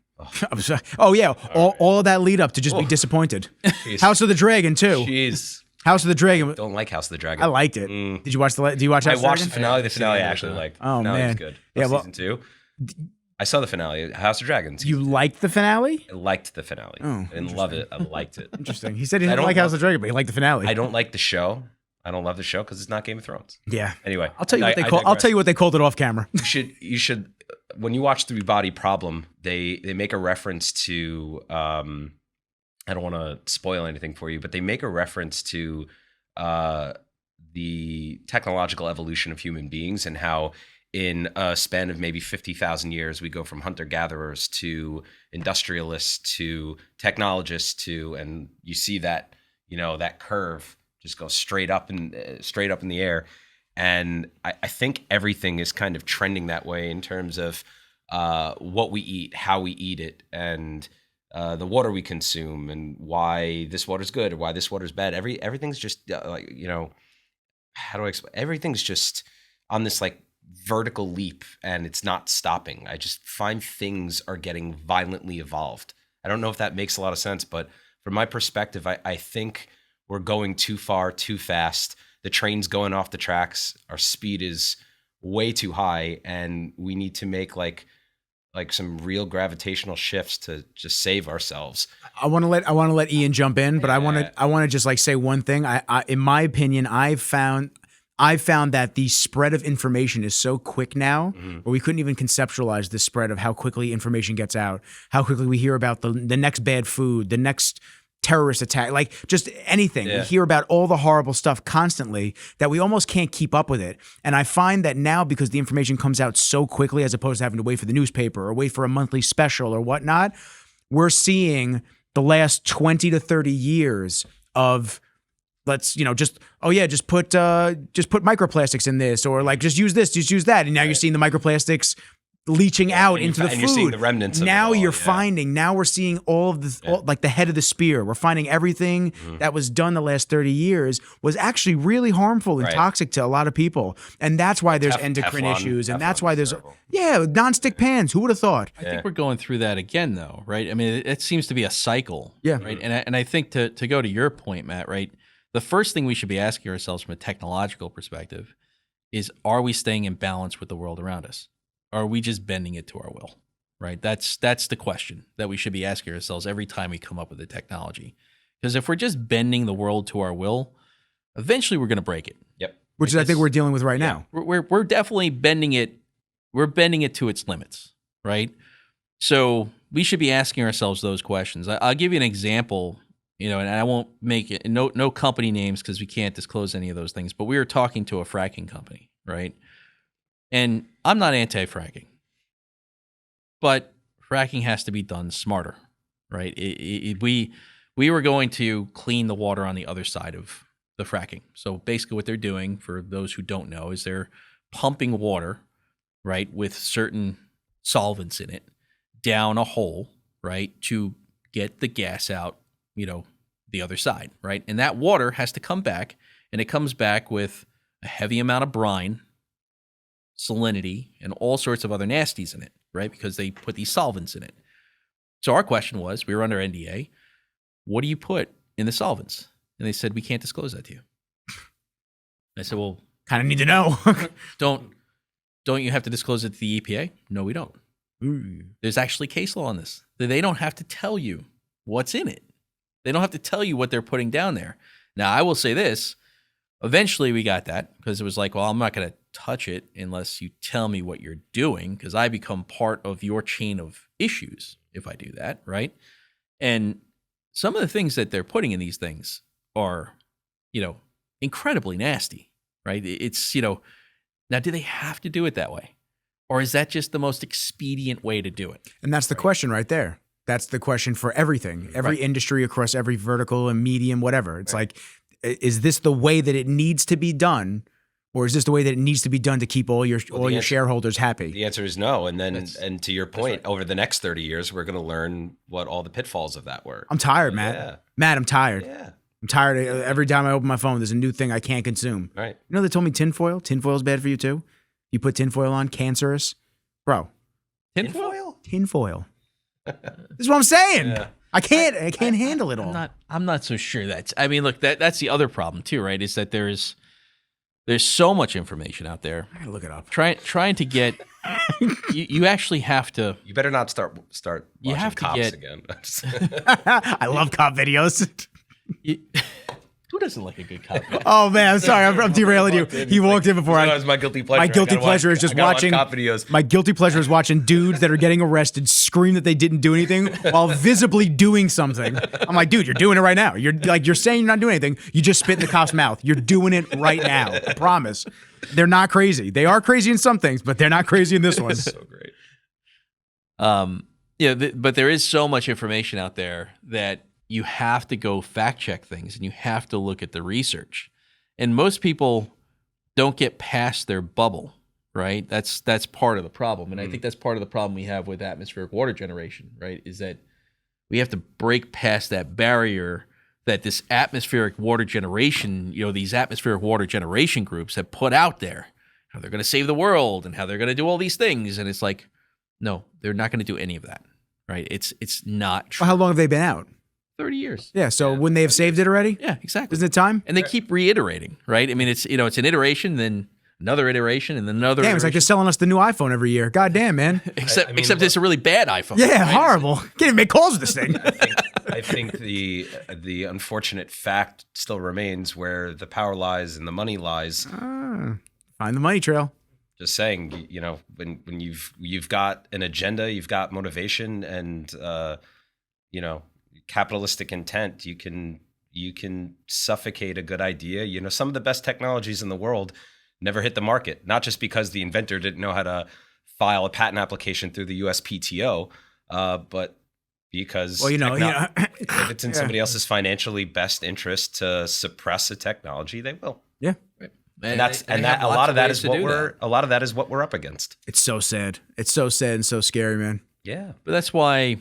Oh yeah, all of that lead up to just be disappointed. House of the Dragon too. Jeez. House of the Dragon. Don't like House of the Dragon. I liked it. Did you watch Do you watch? I watched the finale. The finale I actually liked. Oh the finale man, was good. Yeah, season 2. I saw the finale. House of Dragons. You liked the finale? I liked the finale. Oh, I didn't love it. I liked it. Interesting. He said he didn't like House of the Dragon, but he liked the finale. I don't like the show. I don't love the show because it's not Game of Thrones. Yeah. Anyway, I'll tell you what they called it off camera. You should when you watch 3 Body Problem, they make a reference to I don't want to spoil anything for you, but they make a reference to the technological evolution of human beings and how in a span of maybe 50,000 years, we go from hunter-gatherers to industrialists to technologists and you see that, that curve just go straight up in the air. And I think everything is kind of trending that way in terms of what we eat, how we eat it, and the water we consume, and why this water's good or why this water's bad. Everything's just how do I explain? Everything's just on this like vertical leap, and it's not stopping. I just find things are getting violently evolved. I don't know if that makes a lot of sense, but from my perspective, I think we're going too far, too fast. The train's going off the tracks. Our speed is way too high, and we need to make like some real gravitational shifts to just save ourselves. I want to let Ian jump in, but I want to just like say one thing. I in my opinion, I've found that the spread of information is so quick now, where we couldn't even conceptualize the spread of how quickly information gets out, how quickly we hear about the next bad food, the next terrorist attack, like just anything. We hear about all the horrible stuff constantly that we almost can't keep up with it. And I find that now, because the information comes out so quickly, as opposed to having to wait for the newspaper or wait for a monthly special or whatnot, we're seeing the last 20 to 30 years of just put microplastics in this, or like just use this, just use that. And now you're seeing the microplastics leaching out into the food. You're seeing the remnants now of it all, finding, now we're seeing all of the, like the head of the spear. We're finding everything that was done the last 30 years was actually really harmful and toxic to a lot of people. And that's why there's endocrine issues. And that's why there's, nonstick pans. Who would have thought? I think we're going through that again though, right? I mean, it seems to be a cycle. Yeah. Right. And I think to go to your point, Matt, right? The first thing we should be asking ourselves from a technological perspective is, are we staying in balance with the world around us? Or are we just bending it to our will, right? That's the question that we should be asking ourselves every time we come up with a technology. Because if we're just bending the world to our will, eventually we're going to break it. Yep. Which is, I think, we're dealing with right now. We're definitely bending it. We're bending it to its limits, right? So we should be asking ourselves those questions. I'll give you an example, and I won't make it no company names because we can't disclose any of those things. But we were talking to a fracking company, right? And I'm not anti-fracking, but fracking has to be done smarter, right? We were going to clean the water on the other side of the fracking. So basically what they're doing, for those who don't know, is they're pumping water, right, with certain solvents in it down a hole, right, to get the gas out, the other side, right? And that water has to come back, and it comes back with a heavy amount of brine, salinity, and all sorts of other nasties in it, right? Because they put these solvents in it. So our question was, we were under NDA, what do you put in the solvents? And they said, we can't disclose that to you. I said, well, kind of need to know. don't you have to disclose it to the EPA? No, we don't. There's actually case law on this. They don't have to tell you what's in it. They don't have to tell you what they're putting down there. Now, I will say this. Eventually, we got that because it was like, well, I'm not going to touch it unless you tell me what you're doing, because I become part of your chain of issues if I do that, right? And some of the things that they're putting in these things are, incredibly nasty, right? It's, now do they have to do it that way? Or is that just the most expedient way to do it? And that's the question right there. That's the question for everything, every industry across every vertical and medium, whatever. It's like, is this the way that it needs to be done? Or is this the way that it needs to be done to keep all your shareholders happy? The answer is no. And then, and to your point, over the next 30 years, we're going to learn what all the pitfalls of that were. I'm tired, Matt. Yeah. Matt, I'm tired. Yeah. I'm tired. Every time I open my phone, there's a new thing I can't consume. Right. You know, they told me tinfoil. Tinfoil's bad for you too. You put tinfoil on, cancerous. Bro. Tinfoil? Tinfoil. This is what I'm saying. Yeah. I can't handle it all. I'm not so sure that's, I mean, look, that's the other problem too, right? Is that there's so much information out there. I gotta look it up. Trying to get, you actually have to. You better not start you watching have to Cops get, again. I love cop videos. Who doesn't like a good cop? Oh man, I'm sorry, I'm derailing you. He walked in before I. My guilty pleasure. My guilty pleasure is just watching cop videos. My guilty pleasure is watching dudes that are getting arrested scream that they didn't do anything while visibly doing something. I'm like, dude, you're doing it right now. You're saying you're not doing anything. You just spit in the cop's mouth. You're doing it right now. I promise. They're not crazy. They are crazy in some things, but they're not crazy in this one. So great. But there is so much information out there that you have to go fact check things and you have to look at the research. And most people don't get past their bubble, right? That's part of the problem. And I think that's part of the problem we have with atmospheric water generation, right? Is that we have to break past that barrier that this atmospheric water generation, these atmospheric water generation groups have put out there. How they're going to save the world and how they're going to do all these things. And it's like, no, they're not going to do any of that, right? It's not true. Well, how long have they been out? 30 years. Yeah, so wouldn't they have saved it already? Yeah, exactly. Isn't it time? And they keep reiterating, right? I mean, it's it's an iteration, then another iteration, and then another. Damn, it's like they're selling us the new iPhone every year. God damn, man. Except it's a really bad iPhone. Yeah, right? Horrible. Can't even make calls with this thing. I think the unfortunate fact still remains where the power lies and the money lies. Find the money trail. Just saying, when you've got an agenda, you've got motivation, and capitalistic intent, you can suffocate a good idea. Some of the best technologies in the world never hit the market, not just because the inventor didn't know how to file a patent application through the USPTO, but because if it's in somebody else's financially best interest to suppress a technology, they will. Yeah. Right. And a lot of that is what we're up against. It's so sad. It's so sad and so scary, man. Yeah. But that's why,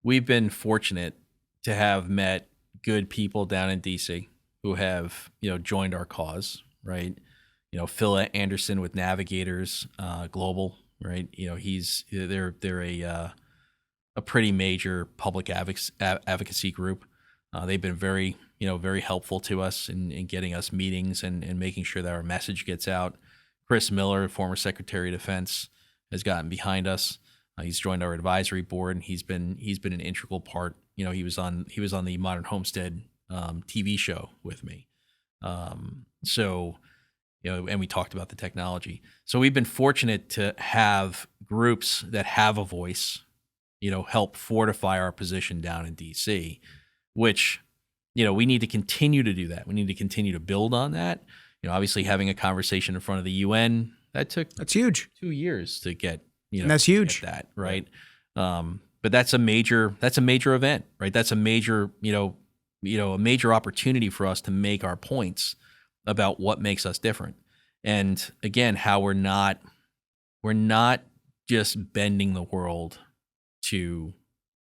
we've been fortunate to have met good people down in DC who have, joined our cause, right? Phil Anderson with Navigators Global, right? They're a pretty major public advocacy group. They've been very helpful to us in getting us meetings and making sure that our message gets out. Chris Miller, former Secretary of Defense, has gotten behind us. He's joined our advisory board, and he's been an integral part. He was on the Modern Homestead TV show with me. And we talked about the technology. So we've been fortunate to have groups that have a voice, help fortify our position down in DC, which, we need to continue to do that. We need to continue to build on that. Obviously having a conversation in front of the UN, that's huge. 2 years to get. And that's huge. That right, but that's a major event, right? That's a major, a major opportunity for us to make our points about what makes us different, and again, how we're not just bending the world to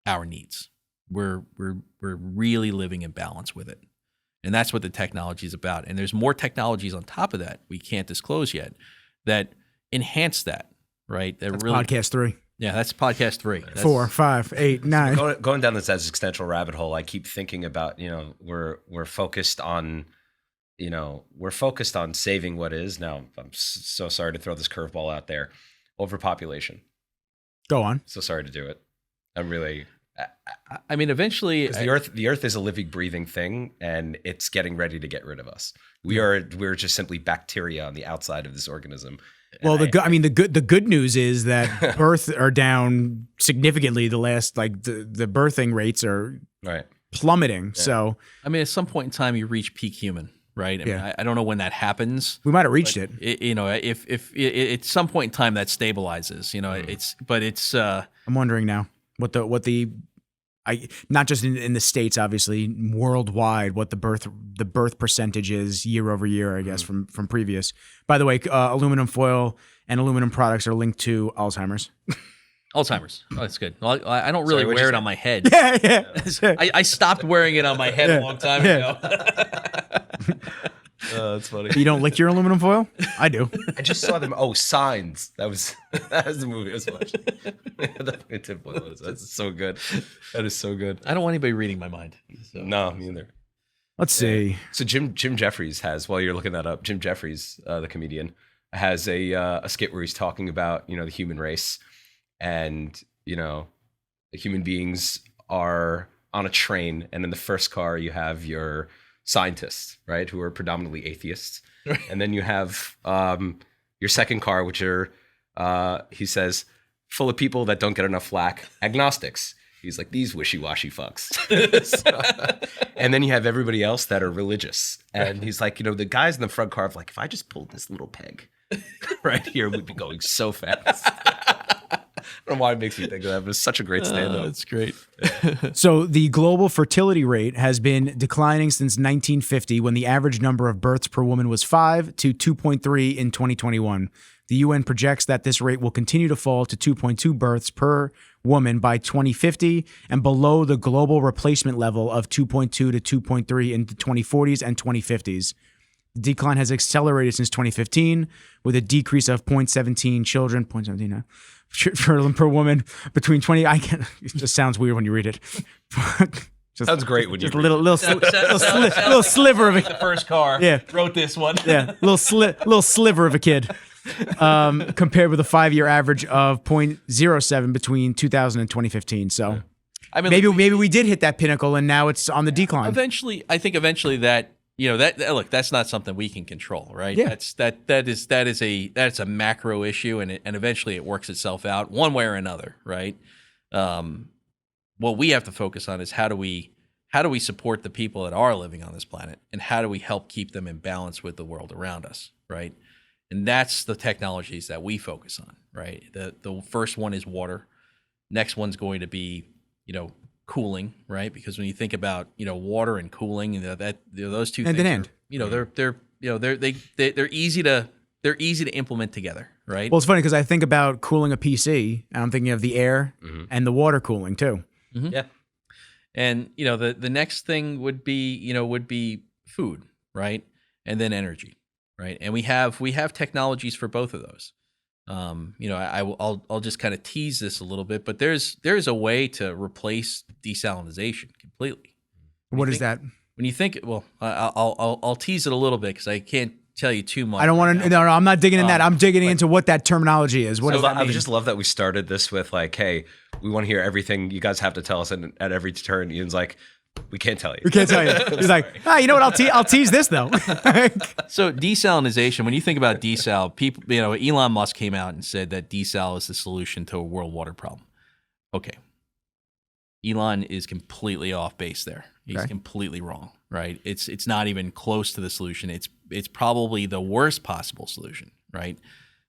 our needs. We're really living in balance with it, and that's what the technology is about. And there's more technologies on top of that we can't disclose yet that enhance that. Right. That's really, podcast 3. Yeah, that's podcast 3. That's 4, 5, 8, 9. Going down this existential rabbit hole, I keep thinking about, we're focused on, saving what is. Now, I'm so sorry to throw this curveball out there. Overpopulation. Go on. So sorry to do it. I'm really, I mean, eventually, the Earth is a living, breathing thing, and it's getting ready to get rid of us. We're just simply bacteria on the outside of this organism. Well, the good news is that births are down significantly. The birthing rates are plummeting. Yeah. So, I mean, at some point in time, you reach peak human, right? I mean, I don't know when that happens. We might have reached it. If at some point in time that stabilizes, I'm wondering now what the not just in the States, obviously worldwide, what the birth percentage is year over year, I guess, from previous. By the way, aluminum foil and aluminum products are linked to Alzheimer's. Alzheimer's. Oh, that's good. Well, I don't really wear it on my head. Yeah. I stopped wearing it on my head a long time ago. That's funny. You don't lick your aluminum foil? I do. I just saw them. Oh, Signs. That was the movie I was watching. That's so good. That is so good. I don't want anybody reading my mind. So. No, me neither. Let's see. So Jim Jeffries has, while you're looking that up, Jim Jeffries, the comedian, has a skit where he's talking about the human race, and the human beings are on a train, and in the first car you have your scientists, right, who are predominantly atheists, and then you have your second car, which are he says full of people that don't get enough flack, agnostics. He's like, these wishy-washy fucks. And then you have everybody else that are religious, and he's like, the guys in the front car are like, if I just pulled this little peg right here, we'd be going so fast. I don't know why it makes me think of that, but it's such a great stand-up. It's great. So the global fertility rate has been declining since 1950, when the average number of births per woman was 5 to 2.3 in 2021. The UN projects that this rate will continue to fall to 2.2 births per woman by 2050 and below the global replacement level of 2.2 to 2.3 in the 2040s and 2050s. The decline has accelerated since 2015, with a decrease of 0.17 children, 0.17 per woman between 20. It just sounds weird when you read it. Sounds great when you read little sliver of the first car. Yeah, wrote this one. Yeah, little sliver of a kid. Compared with a 5-year average of 0.07 between 2000 and 2015. So, I mean, maybe we did hit that pinnacle, and now it's on the decline. I think eventually that look, that's not something we can control, right? Yeah. That's a macro issue, and eventually it works itself out one way or another, right? What we have to focus on is how do we support the people that are living on this planet, and how do we help keep them in balance with the world around us, right? And that's the technologies that we focus on, right? The first one is water. Next one's going to be, cooling, right? Because when you think about, water and cooling, those two things, hand. they're easy to implement together, right? Well, it's funny because I think about cooling a PC, and I'm thinking of the air and the water cooling too. Mm-hmm. Yeah. And the next thing would be food, right? And then energy. Right, and we have technologies for both of those. I'll just kind of tease this a little bit, but there's a way to replace desalinization completely. What is that? When you think, well, I'll tease it a little bit because I can't tell you too much. I don't want to. No, I'm not digging in that. I'm digging into what that terminology is. What does that mean? I just love that we started this with like, hey, we want to hear everything you guys have to tell us, and at every turn, Ian's like, we can't tell you. We can't tell you. He's like, you know what? I'll tease this though. So desalinization, when you think about desal, people, Elon Musk came out and said that desal is the solution to a world water problem. Okay. Elon is completely off base there. He's completely wrong, right? It's not even close to the solution. It's probably the worst possible solution, right?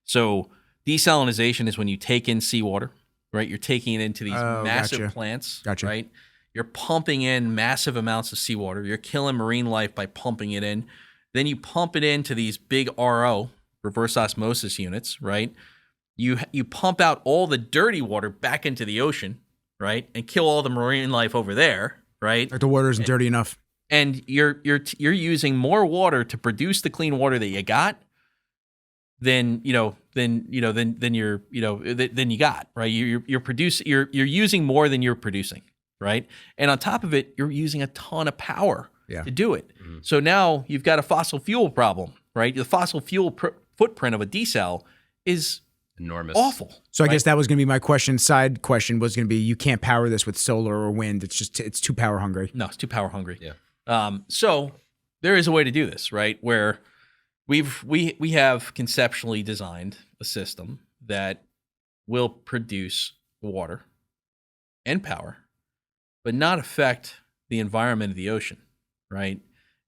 So desalinization is when you take in seawater, right? You're taking it into these massive plants, right? You're pumping in massive amounts of seawater. You're killing marine life by pumping it in. Then you pump it into these big RO, reverse osmosis units, right? You pump out all the dirty water back into the ocean, right? And kill all the marine life over there, right? Like the water isn't dirty enough. And you're using more water to produce the clean water that you got than you got, right? You're using more than you're producing. Right. And on top of it, you're using a ton of power to do it. Mm-hmm. So now you've got a fossil fuel problem, right? The fossil fuel footprint of a desal is enormous. Awful. So I guess that was going to be my question. Side question was going to be, you can't power this with solar or wind. It's too power hungry. No, it's too power hungry. Yeah. So there is a way to do this, right? Where we have conceptually designed a system that will produce water and power, but not affect the environment of the ocean, right?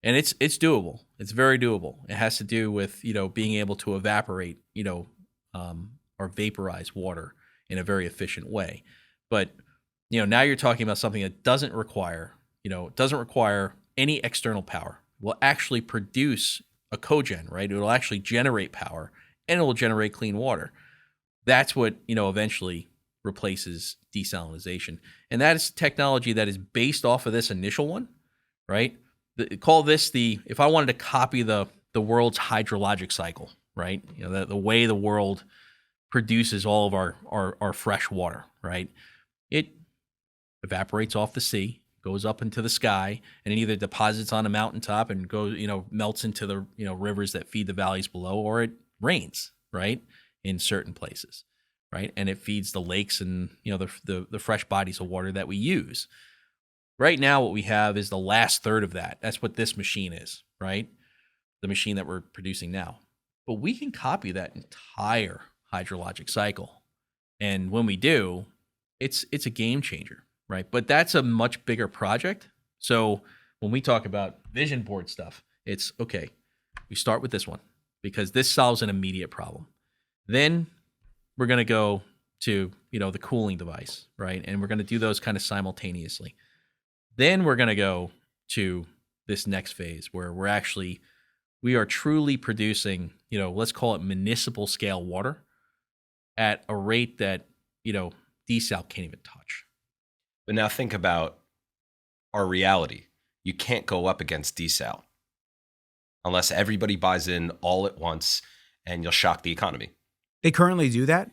And it's doable. It's very doable. It has to do with, being able to evaporate, or vaporize water in a very efficient way. But, now you're talking about something that doesn't require any external power. Will actually produce a cogen, right? It will actually generate power, and it will generate clean water. That's what, eventually replaces desalinization. And that is technology that is based off of this initial one, right? Call this if I wanted to copy the world's hydrologic cycle, right? The way the world produces all of our fresh water, right? It evaporates off the sea, goes up into the sky, and it either deposits on a mountaintop and goes, melts into the, rivers that feed the valleys below, or it rains, right? In certain places, right? And it feeds the lakes and, the fresh bodies of water that we use. Right now, what we have is the last third of that. That's what this machine is, right? The machine that we're producing now. But we can copy that entire hydrologic cycle. And when we do, it's a game changer, right? But that's a much bigger project. So when we talk about vision board stuff, it's okay. We start with this one because this solves an immediate problem. Then we're going to go to, the cooling device, right? And we're going to do those kind of simultaneously. Then we're going to go to this next phase where we are truly producing, let's call it municipal scale water at a rate that, desal can't even touch. But now think about our reality. You can't go up against desal unless everybody buys in all at once, and you'll shock the economy. They currently do that?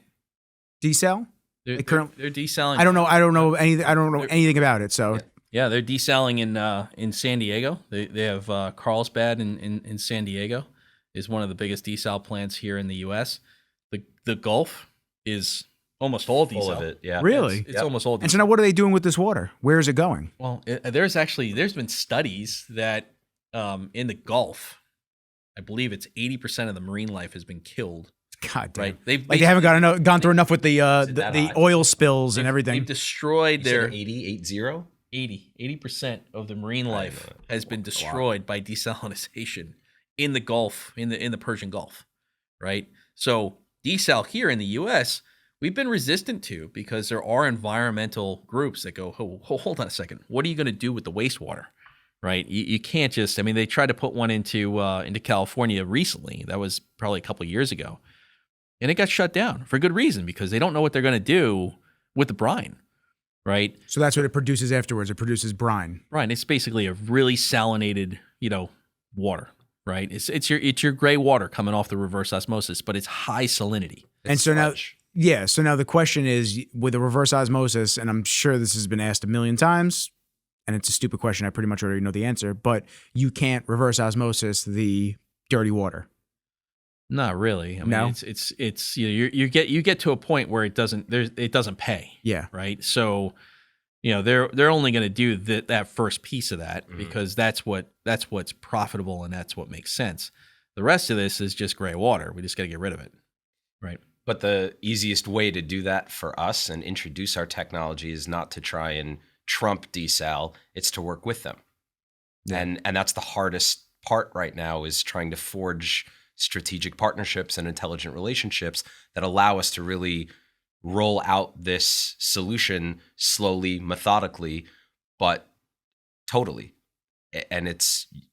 Desal? They're desaling. I don't know anything about it, so... Yeah, they're desaling in San Diego. They have Carlsbad in San Diego is one of the biggest desal plants here in the U.S. The Gulf is almost all desal. Full of it, yeah. Really? It's almost all desal. And so now what are they doing with this water? Where is it going? Well, there's been studies that in the Gulf, I believe it's 80% of the marine life has been killed. God damn. Right? They haven't gone through enough with the oil spills and everything. They've destroyed their 80%? 80% of the marine life has been destroyed by desalinization in the Gulf, in the Persian Gulf, right? So desal here in the U.S., we've been resistant to because there are environmental groups that go, hold on a second, what are you going to do with the wastewater, right? You can't just, they tried to put one into California recently. That was probably a couple of years ago. And it got shut down for good reason because they don't know what they're going to do with the brine. Right. So that's what it produces afterwards. It produces brine. Right. It's basically a really salinated, water. Right. It's your gray water coming off the reverse osmosis, but it's high salinity. So now the question is, with the reverse osmosis, and I'm sure this has been asked a million times, and it's a stupid question. I pretty much already know the answer, but you can't reverse osmosis the dirty water. Not really. No? It's you get to a point where it doesn't pay. Yeah. Right. So, they're only going to do that first piece of that because that's what's profitable and that's what makes sense. The rest of this is just gray water. We just got to get rid of it. Right. But the easiest way to do that for us and introduce our technology is not to try and trump desal. It's to work with them. Yeah. And that's the hardest part right now, is trying to forge strategic partnerships and intelligent relationships that allow us to really roll out this solution slowly, methodically, but totally. And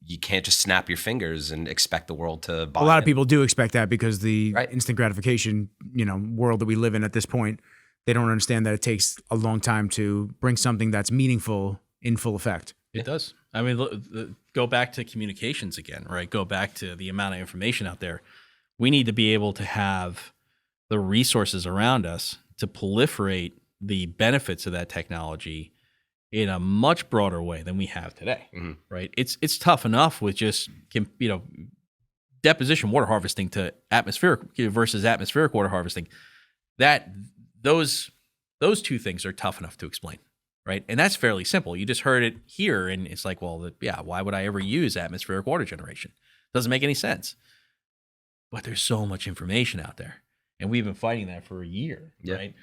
you can't just snap your fingers and expect the world to buy it. A lot of people do expect that because the instant gratification, world that we live in at this point, they don't understand that it takes a long time to bring something that's meaningful in full effect. It does. Look, go back to communications again, right? Go back to the amount of information out there. We need to be able to have the resources around us to proliferate the benefits of that technology in a much broader way than we have today, right? It's tough enough with just, deposition water harvesting to atmospheric versus atmospheric water harvesting. those two things are tough enough to explain, right? And that's fairly simple. You just heard it here, and it's like, well, yeah, why would I ever use atmospheric water generation? Doesn't make any sense. But there's so much information out there, and we've been fighting that for a year, right?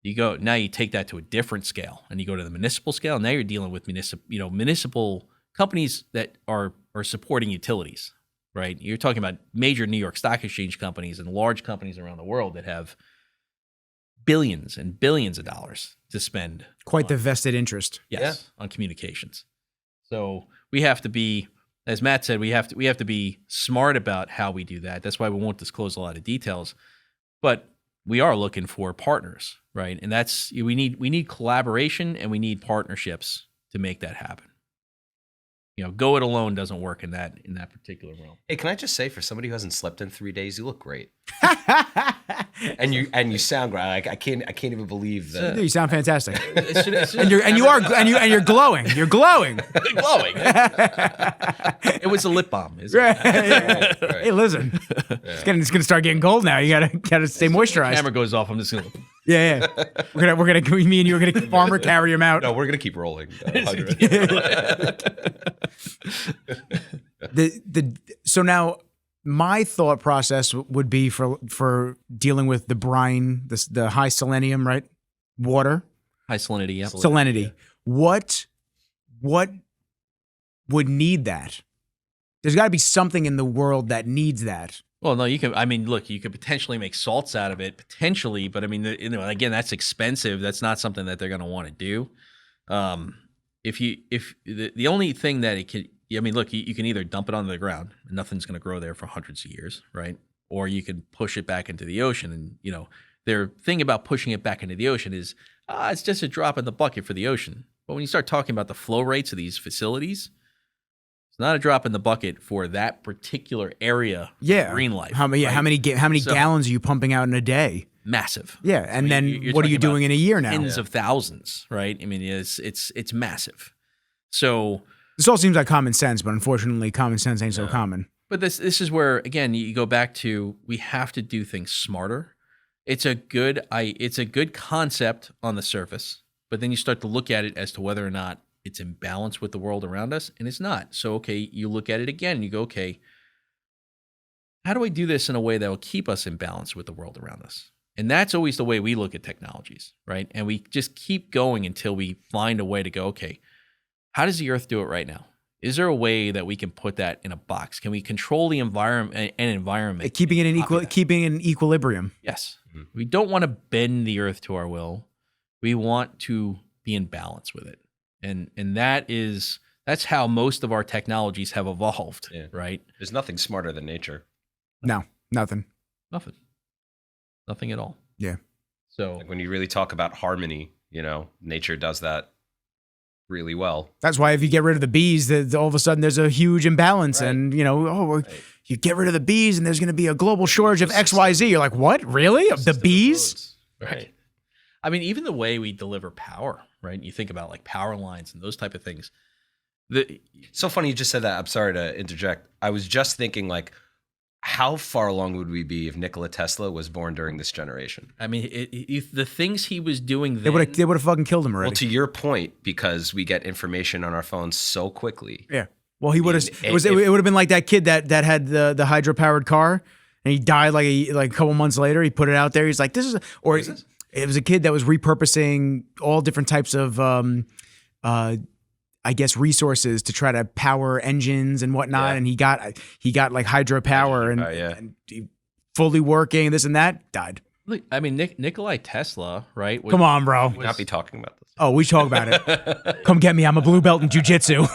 You take that to a different scale, and you go to the municipal scale. Now you're dealing with municipal companies that are supporting utilities, right? You're talking about major New York Stock Exchange companies and large companies around the world that have billions and billions of dollars to spend. Quite the vested interest. Yes, on communications. So we have to be, as Matt said, we have to be smart about how we do that. That's why we won't disclose a lot of details, but we are looking for partners, right? And we need collaboration, and we need partnerships to make that happen. Go it alone doesn't work in that particular realm. Hey, can I just say, for somebody who hasn't slept in 3 days, you look great. and you sound great. Like, I can't even believe that. You sound fantastic. and you're glowing. You're glowing. Glowing. It was a lip balm, isn't it? Right. Hey, listen. It's gonna start getting cold now. You gotta stay moisturized. The camera goes off. I'm just gonna. Yeah. We're gonna me and you are gonna farmer carry him out. No, we're gonna keep rolling. So now my thought process would be for dealing with the brine, the high selenium, right? Water. High salinity, yeah. Salinity. What would need that? There's got to be something in the world that needs that. Well, no, you could potentially make salts out of it, potentially, but I mean, again, that's expensive. That's not something that they're going to want to do. If the only thing that it could, you can either dump it onto the ground and nothing's going to grow there for hundreds of years, right? Or you can push it back into the ocean, and their thing about pushing it back into the ocean is it's just a drop in the bucket for the ocean. But when you start talking about the flow rates of these facilities, it's not a drop in the bucket for that particular area. Yeah, of green life. How many gallons are you pumping out in a day? Massive. Yeah, and then what are you doing in a year now? Tens of thousands, right? I mean, it's massive. So this all seems like common sense, but unfortunately, common sense ain't so common. But this is where, again, you go back to, we have to do things smarter. It's a good concept on the surface, but then you start to look at it as to whether or not it's in balance with the world around us, and it's not. So, okay, you look at it again, and you go, okay, how do I do this in a way that will keep us in balance with the world around us? And that's always the way we look at technologies, right? And we just keep going until we find a way to go, okay, how does the Earth do it right now? Is there a way that we can put that in a box? Can we control the environment keeping it in equilibrium? Yes. Mm-hmm. We don't want to bend the Earth to our will. We want to be in balance with it. And that's how most of our technologies have evolved, right? There's nothing smarter than nature. No, nothing. Nothing at all. Yeah. So like when you really talk about harmony, nature does that really well. That's why if you get rid of the bees, all of a sudden there's a huge imbalance, right. And you get rid of the bees and there's going to be a global shortage of XYZ. You're like, what? Really? The bees? Right. I mean, even the way we deliver power, right? You think about like power lines and those type of things. So funny you just said that. I'm sorry to interject. I was just thinking, like, how far along would we be if Nikola Tesla was born during this generation? I mean, the things he was doing then... They would have fucking killed him already. Well, to your point, because we get information on our phones so quickly. Yeah. Well, he would have... It would have been like that kid that had the hydro-powered car, and he died like a couple months later. He put it out there. He's like, it was a kid that was repurposing all different types of... I guess resources to try to power engines and whatnot, and he got like hydropower and fully working, this and that, died. Look, I mean, Nikola Tesla, right? Come on, bro. We not be talking about this. Oh, we talk about it. Come get me. I'm a blue belt in jiu-jitsu.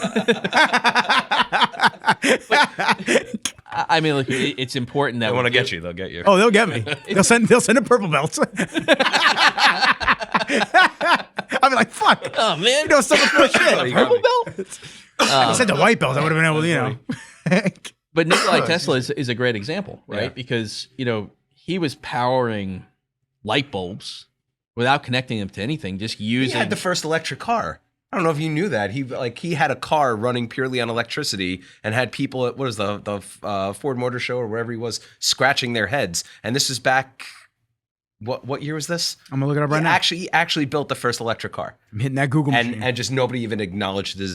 I mean, look, it's important that they want to get you. They'll get you. Oh, they'll get me. They'll send a purple belt. I'll be like, fuck. Oh, man. Something for shit. A purple belt? I said the white belt. I would have been able to, But Nikola Tesla is a great example, right? Yeah. Because, he was powering light bulbs without connecting them to anything, just using... He had the first electric car. I don't know if you knew that. He had a car running purely on electricity and had people at, what was the Ford Motor Show or wherever he was, scratching their heads. And this is back what year was this? I'm gonna look it up right now. He actually built the first electric car. I'm hitting that Google machine. And just nobody even acknowledged it.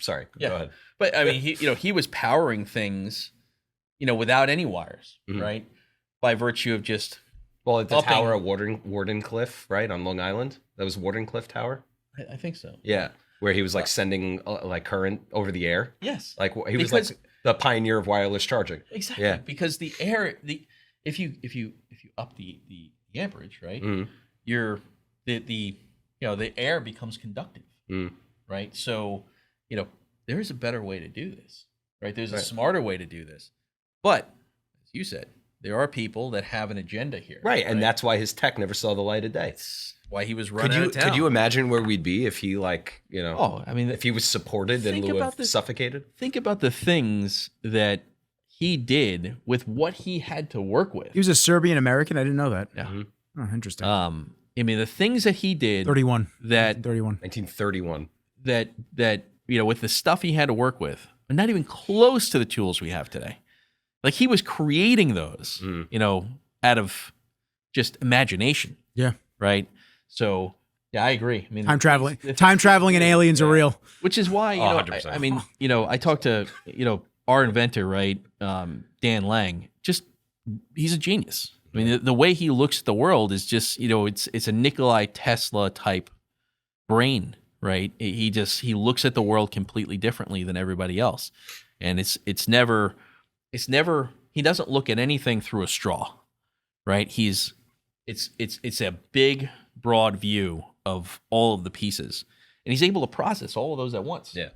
Sorry. Yeah. Go ahead. But I mean, he was powering things, without any wires, right? By virtue of just the tower at Wardenclyffe, right, on Long Island. That was Wardenclyffe Tower. I think so. Yeah, where he was like sending like current over the air. Yes, like he was like the pioneer of wireless charging. Exactly. Yeah, because the air, if you up the amperage, right, the air becomes conductive, right? So there is a better way to do this, right? There's a smarter way to do this, but as you said, there are people that have an agenda here, right? And that's why his tech never saw the light of day. That's why he was running out of town. Could you imagine where we'd be if he if he was supported in lieu of suffocated? Think about the things that he did with what he had to work with. He was a Serbian American. I didn't know that. Yeah. Oh, interesting. I mean, the things that he did. 1931. That with the stuff he had to work with, are not even close to the tools we have today. Like he was creating those, out of just imagination. Yeah. Right. So yeah, I agree. I mean, time traveling and aliens are real. Which is why, I talked to, our inventor, right? Dan Lang, he's a genius. I mean, the way he looks at the world is just, it's a Nikolai Tesla type brain, right? He looks at the world completely differently than everybody else. And it's never, he doesn't look at anything through a straw, right? It's a big, broad view of all of the pieces. And he's able to process all of those at once. Yeah.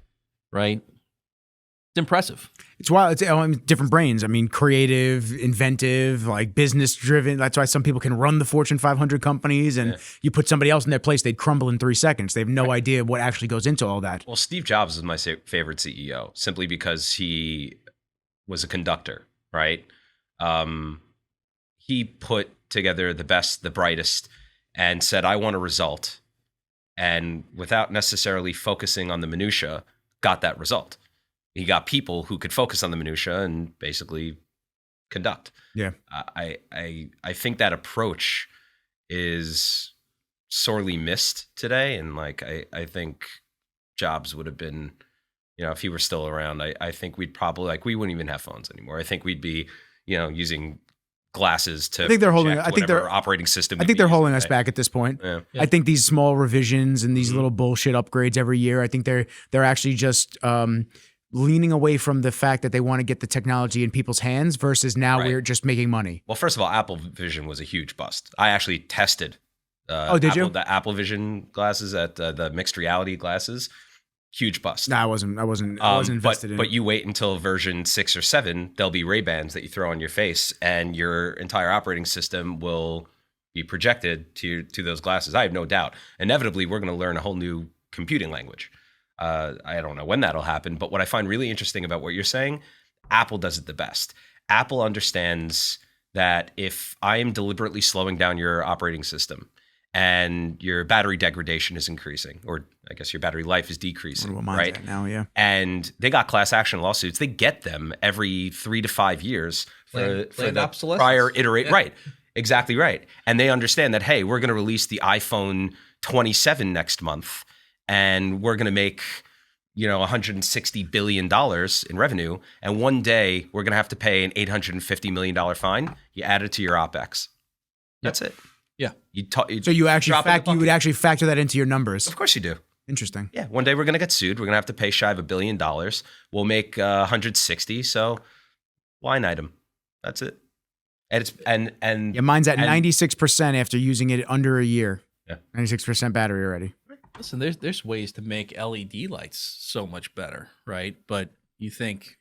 Right? It's impressive. It's wild. It's different brains. I mean, creative, inventive, like business driven. That's why some people can run the Fortune 500 companies, and you put somebody else in their place, they'd crumble in 3 seconds. They have no idea what actually goes into all that. Well, Steve Jobs is my favorite CEO simply because he was a conductor, right? He put together the best, the brightest, and said, I want a result. And without necessarily focusing on the minutia, got that result. He got people who could focus on the minutia and basically conduct. Yeah. I think that approach is sorely missed today. And like, I think Jobs would have been, if he were still around, I think we'd probably, we wouldn't even have phones anymore. I think we'd be, using glasses to. I think they're holding. I think they're operating system. I think they're holding us back at this point. Yeah. I think these small revisions and these little bullshit upgrades every year. I think they're actually just leaning away from the fact that they want to get the technology in people's hands versus now we're just making money. Well, first of all, Apple Vision was a huge bust. I actually tested. Did you? The Apple Vision glasses at the mixed reality glasses. Huge bust. No, I wasn't invested in it. But you wait until version 6 or 7, there'll be Ray-Bans that you throw on your face and your entire operating system will be projected to those glasses. I have no doubt. Inevitably, we're going to learn a whole new computing language. I don't know when that'll happen, but what I find really interesting about what you're saying, Apple does it the best. Apple understands that if I am deliberately slowing down your operating system and your battery degradation is increasing, or I guess your battery life is decreasing, right? Now, yeah. And they got class action lawsuits. They get them every 3 to 5 years for the prior iteration. Yeah. Right. Exactly right. And they understand that, hey, we're going to release the iPhone 27 next month, and we're going to make, $160 billion in revenue. And one day we're going to have to pay an $850 million fine. You add it to your OpEx. That's it. Yeah. So you would actually factor that into your numbers. Of course you do. Interesting. Yeah. One day we're going to get sued. We're going to have to pay shy of $1 billion. We'll make 160. So line item. That's it. And mine's at 96% after using it under a year. Yeah. 96% battery already. Listen, there's ways to make LED lights so much better, right? But you think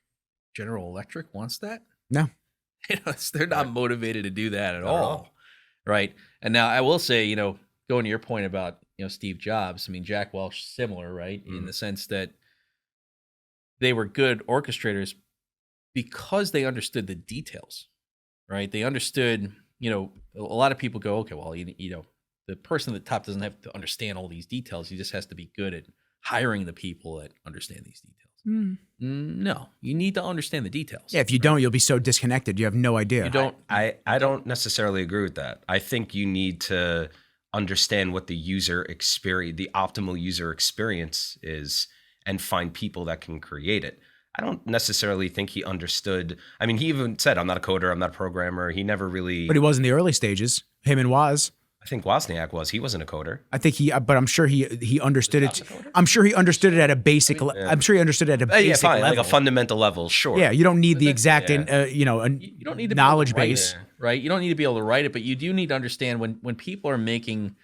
General Electric wants that? No. They're not motivated to do that at all. Right. And now I will say, going to your point about, Steve Jobs, I mean, Jack Welch, similar, right? In the sense that they were good orchestrators because they understood the details, right? They understood, a lot of people go, okay, well, the person at the top doesn't have to understand all these details. He just has to be good at hiring the people that understand these details. No, you need to understand the details. Yeah, if you don't, you'll be so disconnected. You have no idea. You don't. I don't necessarily agree with that. I think you need to understand what the user experience, the optimal user experience is, and find people that can create it. I don't necessarily think he understood. I mean, he even said, I'm not a coder, I'm not a programmer. He never really. But he was in the early stages. Him and Woz. I think Wozniak was. He wasn't a coder. I think but I'm sure he understood it. I'm sure he understood it at a basic. I'm sure he understood it at a basic fine, level. like a fundamental level. Sure. Yeah, you don't need the exact, you don't need to knowledge be able to base, right? You don't need to be able to write it, but you do need to understand when people are making.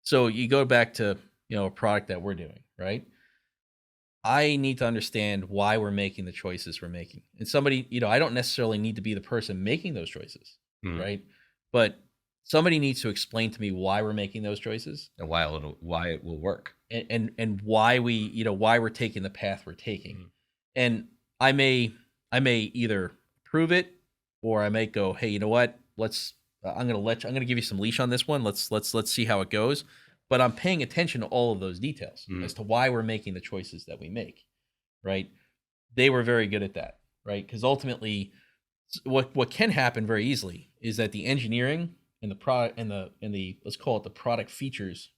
So you go back to a product that we're doing, right? I need to understand why we're making the choices we're making, and somebody, I don't necessarily need to be the person making those choices, right? But somebody needs to explain to me why we're making those choices and why it will work, and why why we're taking the path we're taking. And I may either prove it, or I may go, hey, you know what? I'm gonna give you some leash on this one. Let's see how it goes. But I'm paying attention to all of those details as to why we're making the choices that we make, right? They were very good at that, right? Because ultimately, what can happen very easily is that the engineering and the product and the let's call it the product features,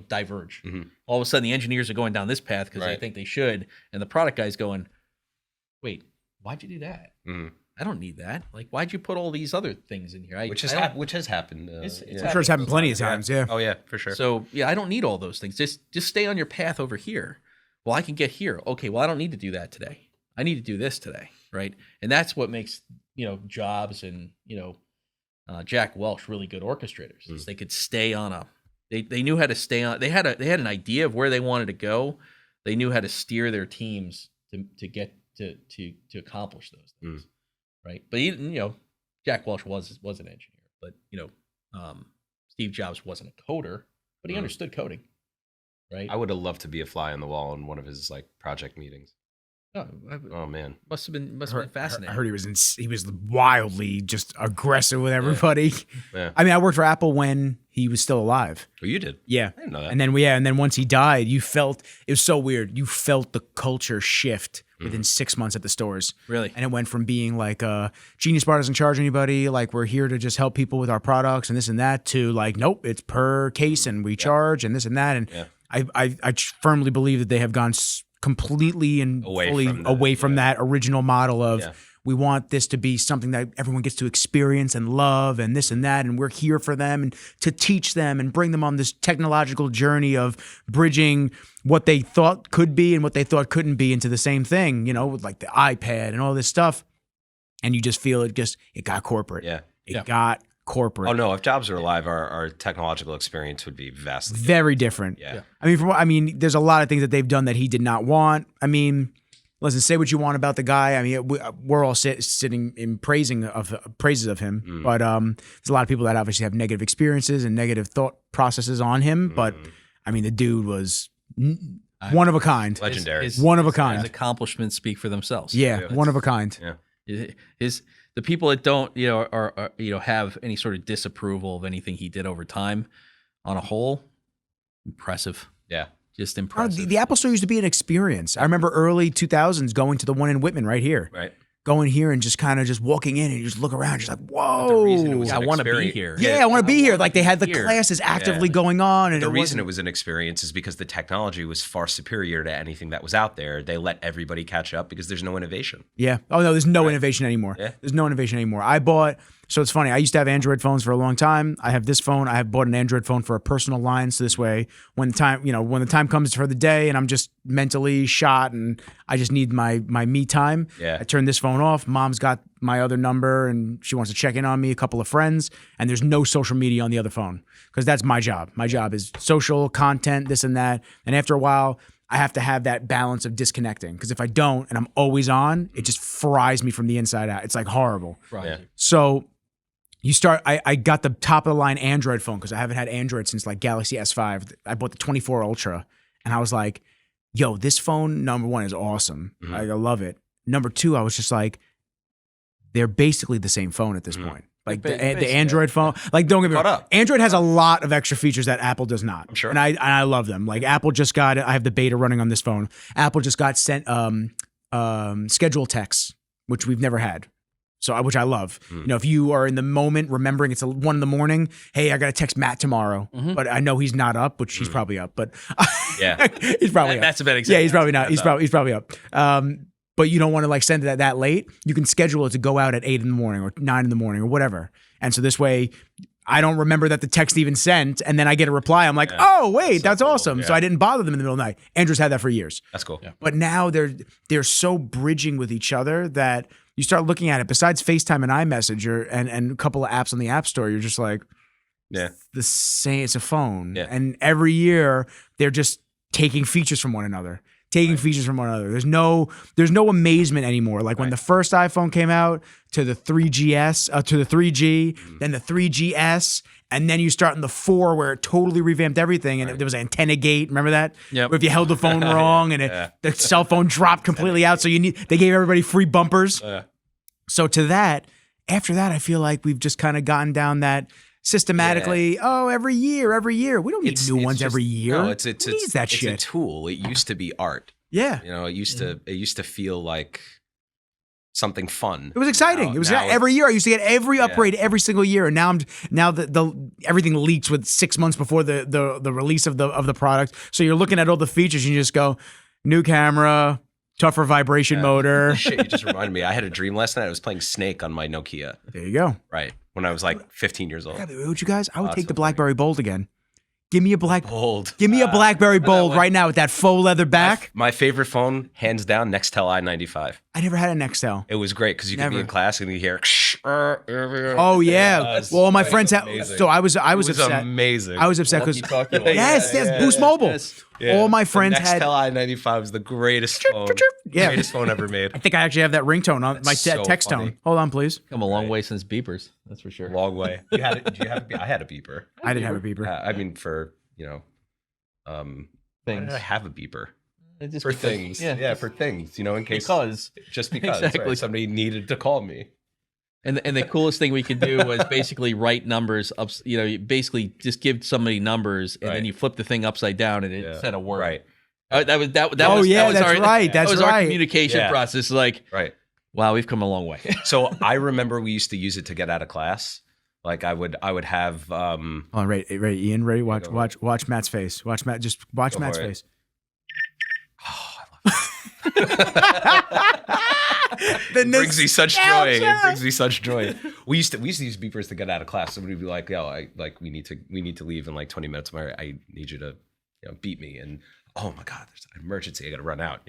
diverge. All of a sudden, the engineers are going down this path because they think they should, and the product guy's going, "Wait, why'd you do that? I don't need that. Like, why'd you put all these other things in here?" Which has happened. I'm sure it's happened plenty of times. Yeah. Oh yeah, for sure. So yeah, I don't need all those things. Just stay on your path over here. Well, I can get here. Okay. Well, I don't need to do that today. I need to do this today, right? And that's what makes Jobs and Jack Welch really good orchestrators. Is they could stay on they knew how to stay on. They had an idea of where they wanted to go. They knew how to steer their teams to get to accomplish those things. Right, but Jack Welch was an engineer, but Steve Jobs wasn't a coder, but he understood coding. Right, I would have loved to be a fly on the wall in one of his project meetings. Oh man, must have been fascinating. I heard he was wildly just aggressive with everybody. Yeah. I mean, I worked for Apple when he was still alive. Oh, you did? Yeah, I didn't know that. And then once he died, you felt it was so weird. You felt the culture shift within 6 months at the stores. Really? And it went from being like Genius Bar doesn't charge anybody, like we're here to just help people with our products and this and that, to like, nope, it's per case and we charge and this and that. And I firmly believe that they have gone completely and away from that original model of we want this to be something that everyone gets to experience and love and this and that, and we're here for them and to teach them and bring them on this technological journey of bridging what they thought could be and what they thought couldn't be into the same thing, with like the iPad and all this stuff. And you just feel it got corporate. Yeah. It got corporate. Oh no! If Jobs were alive, our technological experience would be vastly very different. Yeah. I mean, there's a lot of things that they've done that he did not want. I mean, listen, say what you want about the guy. I mean, we're all sitting in praises of him, but there's a lot of people that obviously have negative experiences and negative thought processes on him. But I mean, the dude was one of a kind, legendary, one of a kind. His accomplishments speak for themselves. Yeah, one of a kind. Yeah. The people that don't, are have any sort of disapproval of anything he did over time, on a whole, impressive. Yeah, just impressive. The Apple Store used to be an experience. I remember early 2000s going to the one in Whitman right here. Right. Going here and just kind of just walking in and you just look around, just like, whoa. The reason it was I want to be here. Yeah, I want to be here. Like they had the classes actively going on. And the reason it was an experience is because the technology was far superior to anything that was out there. They let everybody catch up because there's no innovation. Yeah. Oh, no, there's no innovation anymore. Yeah. There's no innovation anymore. So it's funny. I used to have Android phones for a long time. I have this phone. I have bought an Android phone for a personal line. So this way, when the time comes for the day and I'm just mentally shot and I just need my me time, I turn this phone off. Mom's got my other number and she wants to check in on me, a couple of friends, and there's no social media on the other phone because that's my job. My job is social content, this and that. And after a while, I have to have that balance of disconnecting because if I don't and I'm always on, it just fries me from the inside out. It's like horrible. Right. Yeah. So I got the top of the line Android phone because I haven't had Android since like Galaxy S5. I bought the 24 Ultra and I was like, yo, this phone, number one, is awesome. I love it. Number two, I was just like, they're basically the same phone at this point. Like the Android phone, like don't get me wrong, Android has a lot of extra features that Apple does not. I'm sure. And I love them. Like Apple just got it. I have the beta running on this phone. Apple just got sent schedule texts, which we've never had. So, which I love. You know, if you are in the moment remembering it's 1 a.m, hey, I got to text Matt tomorrow, but I know he's not up, which he's probably up, but yeah, he's probably up. That's a bad example. Yeah, he's probably not. He's probably up. But you don't want to like send it that late. You can schedule it to go out at 8 a.m. or 9 a.m. or whatever. And so this way, I don't remember that the text even sent, and then I get a reply. I'm like, oh wait, that's so awesome. Yeah. So I didn't bother them in the middle of the night. Andrew's had that for years. That's cool. Yeah. But now they're so bridging with each other that you start looking at it. Besides FaceTime and iMessage and a couple of apps on the App Store, you're just like, the same. It's a phone. Yeah. And every year they're just taking features from one another. There's no amazement anymore. Like when the first iPhone came out to the 3GS, to the 3G, then the 3GS, and then you start in the 4 where it totally revamped everything, and there was antenna gate. Remember that? Yep. Where if you held the phone wrong and the cell phone dropped completely out, so they gave everybody free bumpers. So after that, I feel like we've just kind of gotten down that systematically. Every year. We don't need new ones every year. No, it's a tool. It used to be art. Yeah. You know, it used to feel like something fun. It was exciting. Every year. I used to get every upgrade every single year, and now everything leaks with 6 months before the release of the product. So you're looking at all the features, and you just go, new camera, tougher vibration motor. Shit, you just reminded me. I had a dream last night. I was playing Snake on my Nokia. There you go. Right. When I was like 15 years old. Yeah, would you guys? I would take the BlackBerry Bold again. Give me a Bold. Give me a BlackBerry Bold right now with that faux leather back. My favorite phone, hands down, Nextel i95. I never had a Nextel. It was great because you could be in class and you hear. Oh yeah. Well, my friends had. So I was upset. Amazing. I was upset because yes, Boost Mobile. Yes. Yeah. All my friends had. Nextel i95 was the greatest phone. Greatest phone ever made. I think I actually have that ringtone on my text tone. Hold on, please. Come a long way since beepers. That's for sure. Long way. You had it? Did you have a beeper? I had a beeper. I didn't have a beeper. I mean, for things. Why did I have a beeper? For things. Yeah, for things. You know, in case. Just because. Exactly. Right? Somebody needed to call me. And the coolest thing we could do was basically write numbers up. You know, you basically just give somebody numbers, and then you flip the thing upside down, and it said a word. Right. That was our communication process. Like, wow, we've come a long way. So I remember we used to use it to get out of class. Like I would have. Oh, right, Ian, ready? Watch Matt's face. Watch Matt's face. Oh, I love it. It brings me such joy. We used to use beepers to get out of class. Somebody would be like, "Yo, we need to leave in like 20 minutes. I need you to, beat me." And oh my God, there's an emergency. I got to run out.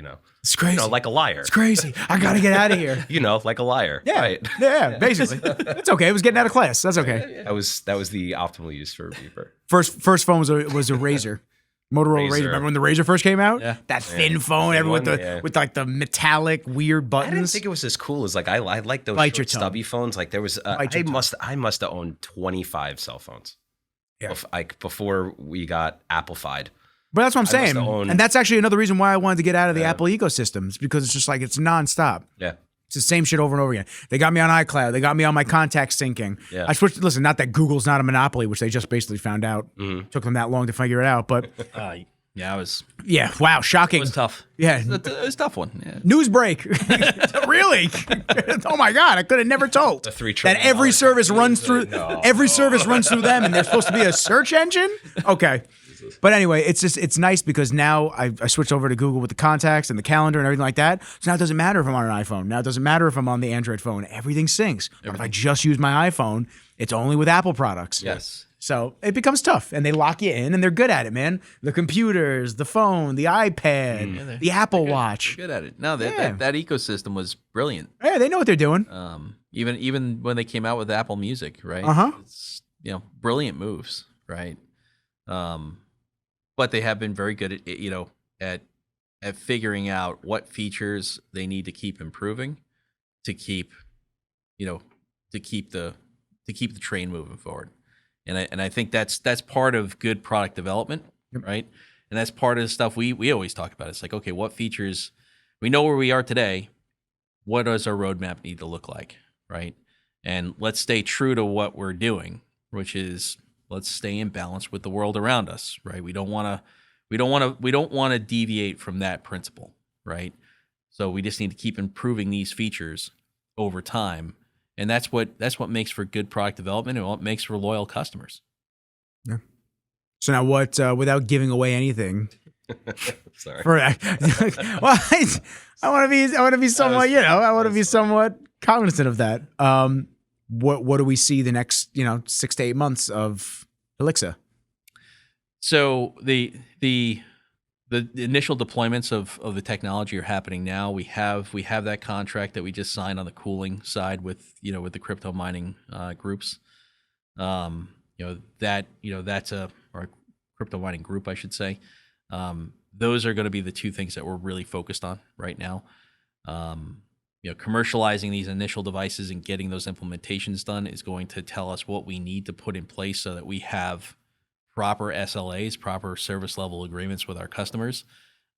It's crazy. Like a liar. It's crazy. I got to get out of here. Like a liar. Yeah. Right. Yeah. Basically, it's okay. It was getting out of class. That's okay. That was the optimal use for a beeper. First phone was a Razor. Motorola Razor. Remember when the Razor first came out? Yeah. That thin phone, with like the metallic weird buttons. I didn't think it was as cool as I like those short, stubby phones. Like there was I must have owned 25 cell phones. Yeah. Before we got Apple-fied. But that's what I'm saying. And that's actually another reason why I wanted to get out of the Apple ecosystems, because it's just like it's nonstop. Yeah. It's the same shit over and over again. They got me on iCloud. They got me on my contact syncing. Yeah. I switched. Listen, not that Google's not a monopoly, which they just basically found out. Mm-hmm. Took them that long to figure it out, but yeah, wow, shocking. It was tough. Yeah, it was a tough one. Yeah. News break. Really? Oh my God, I could have never told that every service runs through. Every service runs through them, and they're supposed to be a search engine. Okay. But anyway, it's nice because now I switched over to Google with the contacts and the calendar and everything like that. So now it doesn't matter if I'm on an iPhone. Now it doesn't matter if I'm on the Android phone. Everything syncs. But if I just use my iPhone, it's only with Apple products. Yes. So it becomes tough, and they lock you in, and they're good at it, man. The computers, the phone, the iPad, the Apple Watch. They're good at it. No, that ecosystem was brilliant. Yeah, they know what they're doing. Even when they came out with Apple Music, right? It's, brilliant moves, right? But they have been very good at figuring out what features they need to keep improving to keep the train moving forward. And I think that's part of good product development, right? And that's part of the stuff we always talk about. It's like, okay, what features, we know where we are today. What does our roadmap need to look like, right? And let's stay true to what we're doing, which is let's stay in balance with the world around us, right? We don't want to deviate from that principle, right? So we just need to keep improving these features over time. And that's what makes for good product development and what makes for loyal customers. Yeah. So now what, without giving away anything, sorry. Well, I want to be somewhat, I want to be somewhat cognizant of that. What do we see the next, 6 to 8 months of Healixa? So the initial deployments of the technology are happening now. We have that contract that we just signed on the cooling side with the crypto mining groups. That's a crypto mining group, I should say. Those are going to be the two things that we're really focused on right now. Commercializing these initial devices and getting those implementations done is going to tell us what we need to put in place so that we have proper SLAs, proper service level agreements with our customers.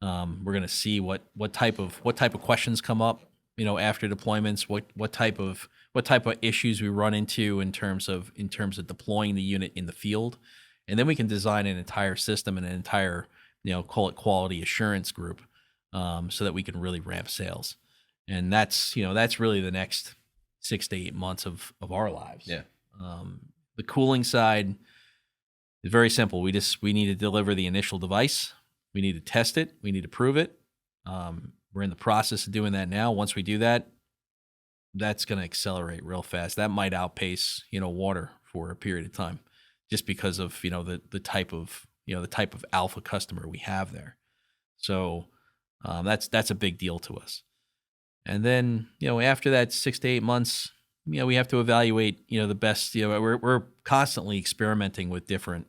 We're going to see what type of questions come up, after deployments, what type of issues we run into in terms of deploying the unit in the field, and then we can design an entire system and an entire call it quality assurance group, so that we can really ramp sales. And that's really the next 6 to 8 months of our lives. Yeah. The cooling side is very simple. We need to deliver the initial device. We need to test it. We need to prove it. We're in the process of doing that now. Once we do that, that's going to accelerate real fast. That might outpace water for a period of time, just because of the type of alpha customer we have there. So that's a big deal to us. And then after that 6 to 8 months, we have to evaluate the best. We're constantly experimenting with different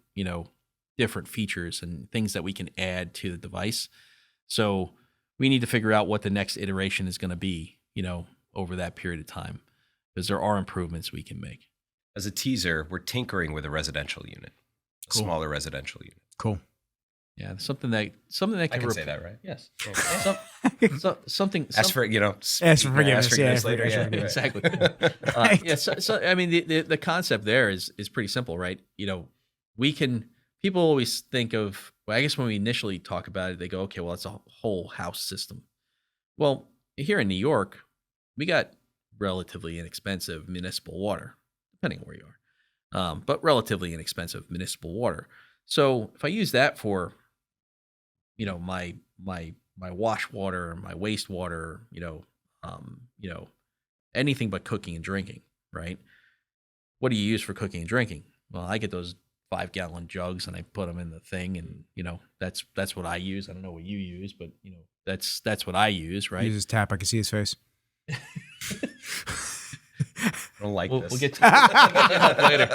features and things that we can add to the device. So we need to figure out what the next iteration is going to be over that period of time, because there are improvements we can make. As a teaser, we're tinkering with a residential unit, a smaller residential unit. Cool. Yeah, something that can I can say that, right? Yes. Something. Ask for forgiveness. Ask for forgiveness later. Yeah, exactly. So I mean, the concept there is pretty simple, right? People always think of, well, I guess when we initially talk about it, they go, okay, well, it's a whole house system. Well, here in New York, we got relatively inexpensive municipal water, depending on where you are, but relatively inexpensive municipal water. So if I use that for, my wash water, my wastewater, anything but cooking and drinking, right? What do you use for cooking and drinking? Well, I get those 5-gallon jugs and I put them in the thing, and that's what I use. I don't know what you use, but that's what I use, right? He uses tap. I can see his face. I don't like this. We'll get to that later.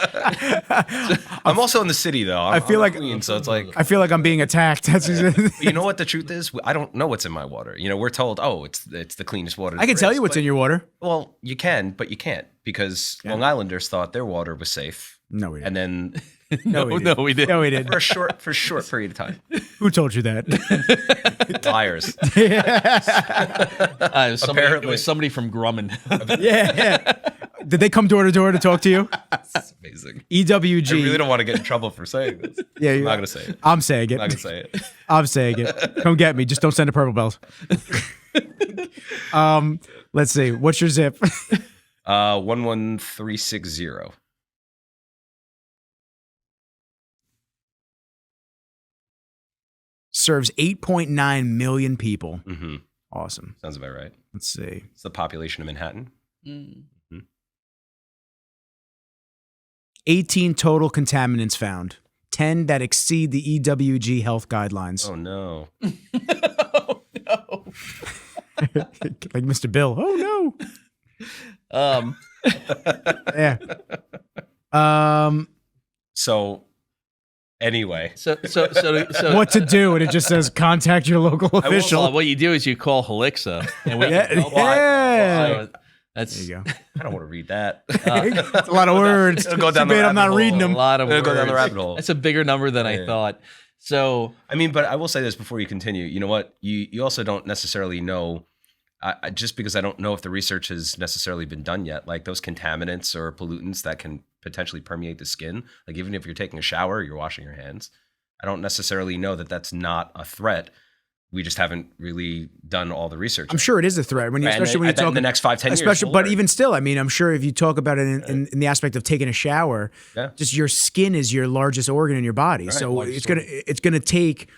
I'm also in the city, though. I feel like Queen, so it's like I feel like I'm being attacked. That's you know what the truth is? I don't know what's in my water. We're told, it's the cleanest water. I can tell you what's in your water. Well, you can, but you can't, because Long Islanders thought their water was safe. No, we didn't. And then no, we didn't. No, we didn't. for a short period of time. Who told you that? Liars. It was somebody from Grumman. Yeah. Did they come door to door to talk to you? That's amazing. EWG. I really don't want to get in trouble for saying this. Yeah, I'm not going to say it. I'm saying it. I'm not going to say it. I'm saying it. Come get me. Just don't send a purple belt. Let's see. What's your zip? 11360. Serves 8.9 million people. Mm-hmm. Awesome. Sounds about right. Let's see. It's the population of Manhattan. 18 total contaminants found. 10 that exceed the EWG health guidelines. Oh, no. Oh, no. Like Mr. Bill. Oh, no. Yeah. So anyway. So what to do? And it just says contact your local official. Well, what you do is you call Healixa, and we There you go. I don't want to read that. It's a lot of words. It'll go down the I'm not reading them. A lot of words. Go down the rabbit hole. That's a bigger number than I thought. So I mean, but I will say this before you continue. You know what? You also don't necessarily know. Just because I don't know if the research has necessarily been done yet, like those contaminants or pollutants that can potentially permeate the skin. Like even if you're taking a shower, you're washing your hands. I don't necessarily know that that's not a threat we just haven't really done all the research. I'm sure it is a threat when you, especially when you talk in the next 5-10 years. But even still, I mean, I'm sure if you talk about it in the aspect of taking a shower, just your skin is your largest organ in your body, so it's gonna take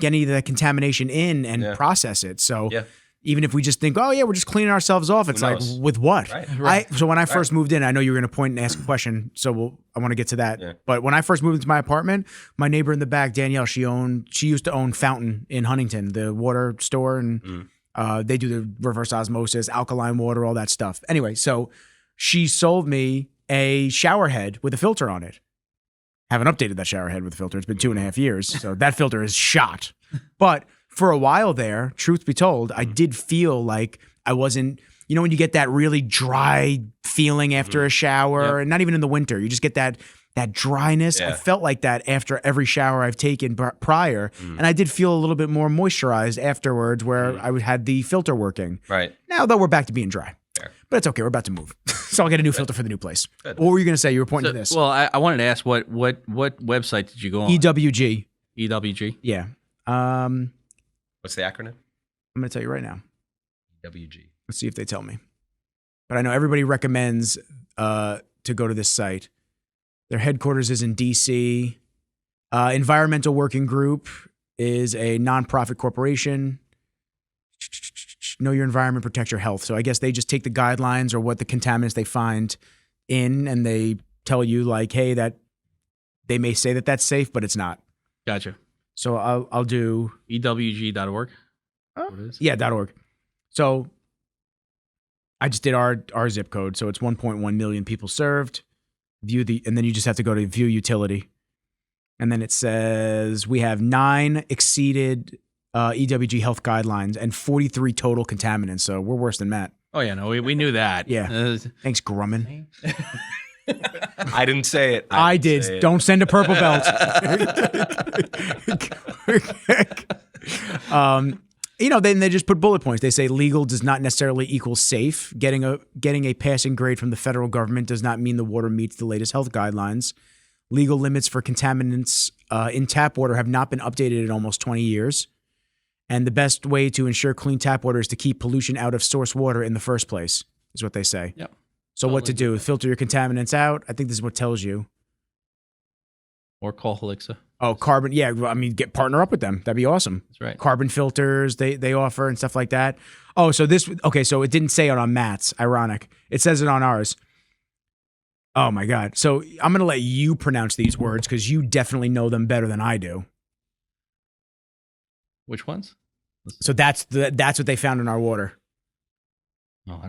any of that contamination in and process it. So. Yeah. Even if we just think, oh yeah, we're just cleaning ourselves off. It's like, with what? Right. So when I first moved in, I know you were going to point and ask a question. So I want to get to that. Yeah. But when I first moved into my apartment, my neighbor in the back, Danielle, she used to own Fountain in Huntington, the water store. And they do the reverse osmosis, alkaline water, all that stuff. Anyway, so she sold me a shower head with a filter on it. Haven't updated that shower head with a filter. It's been 2.5 years. So that filter is shot. But for a while there, truth be told, I did feel like I wasn't, when you get that really dry feeling after a shower, and not even in the winter, you just get that dryness. I felt like that after every shower I've taken prior, and I did feel a little bit more moisturized afterwards where I had the filter working. Right. Now, though, we're back to being dry. Fair. But it's okay. We're about to move. So I'll get a new filter for the new place. Good. What were you going to say? You were pointing to this. Well, I wanted to ask what website did you go on? EWG. EWG? Yeah. What's the acronym? I'm going to tell you right now. WG. Let's see if they tell me. But I know everybody recommends to go to this site. Their headquarters is in D.C. Environmental Working Group is a nonprofit corporation. Know your environment, protect your health. So I guess they just take the guidelines or what the contaminants they find in, and they tell you like, hey, that they may say that that's safe, but it's not. Gotcha. So I'll do EWG.org. Yeah, .org. So I just did our zip code. So it's 1.1 million people served. And then you just have to go to view utility. And then it says we have 9 exceeded EWG health guidelines and 43 total contaminants. So we're worse than Matt. Oh yeah, no, we knew that. Yeah. Thanks, Grumman. I didn't say it. I did. Don't send a purple belt. Then they just put bullet points. They say legal does not necessarily equal safe. Getting a passing grade from the federal government does not mean the water meets the latest health guidelines. Legal limits for contaminants in tap water have not been updated in almost 20 years. And the best way to ensure clean tap water is to keep pollution out of source water in the first place, is what they say. Yep. So what to do? Filter your contaminants out? I think this is what tells you. Or call Healixa. Oh, carbon. Yeah, I mean, partner up with them. That'd be awesome. That's right. Carbon filters they offer and stuff like that. Oh, so so it didn't say it on Matt's. Ironic. It says it on ours. Oh my God. So I'm going to let you pronounce these words because you definitely know them better than I do. Which ones? So that's what they found in our water. Oh, I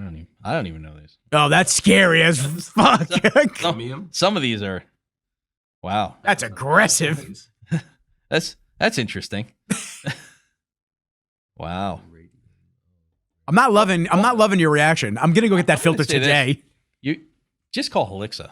don't even know these. Oh, that's scary as fuck. Some of these are, wow. That's aggressive. That's interesting. Wow. I'm not loving your reaction. I'm gonna go get that filter today. You just call Healixa.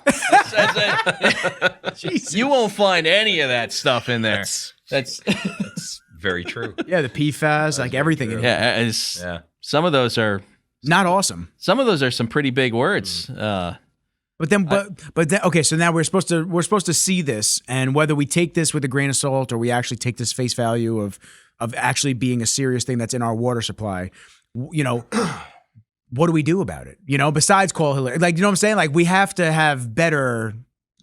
You won't find any of that stuff in there. That's very true. Yeah, the PFAS, like everything. Yeah, some of those are not awesome. Some of those are some pretty big words. But then, okay. So now we're supposed to see this, and whether we take this with a grain of salt or we actually take this face value of actually being a serious thing that's in our water supply, what do we do about it? Besides call Hillary, like, you know what I'm saying? Like, we have to have better.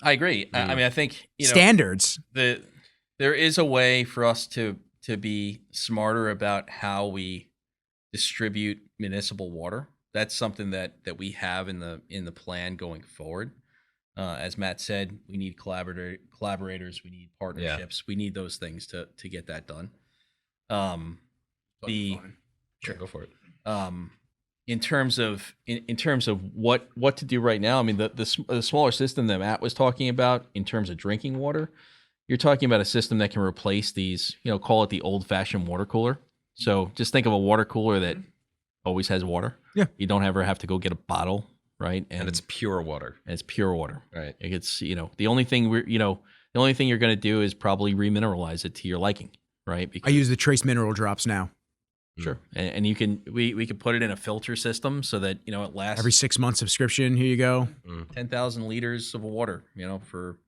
I agree. I mean, I think standards. There is a way for us to be smarter about how we distribute municipal water. That's something that we have in the plan going forward. As Matt said, we need collaborators, we need partnerships, we need those things to get that done. Sure, go for it. In terms of what to do right now, I mean the smaller system that Matt was talking about in terms of drinking water, you're talking about a system that can replace these, call it the old-fashioned water cooler. So just think of a water cooler that always has water. Yeah. You don't ever have to go get a bottle, right? And it's pure water. And it's pure water. Right. It's, the only thing the only thing you're going to do is probably remineralize it to your liking, right? I use the trace mineral drops now. Sure. And you can, we can put it in a filter system so that, it lasts. Every 6 month subscription, here you go. 10,000 liters of water, for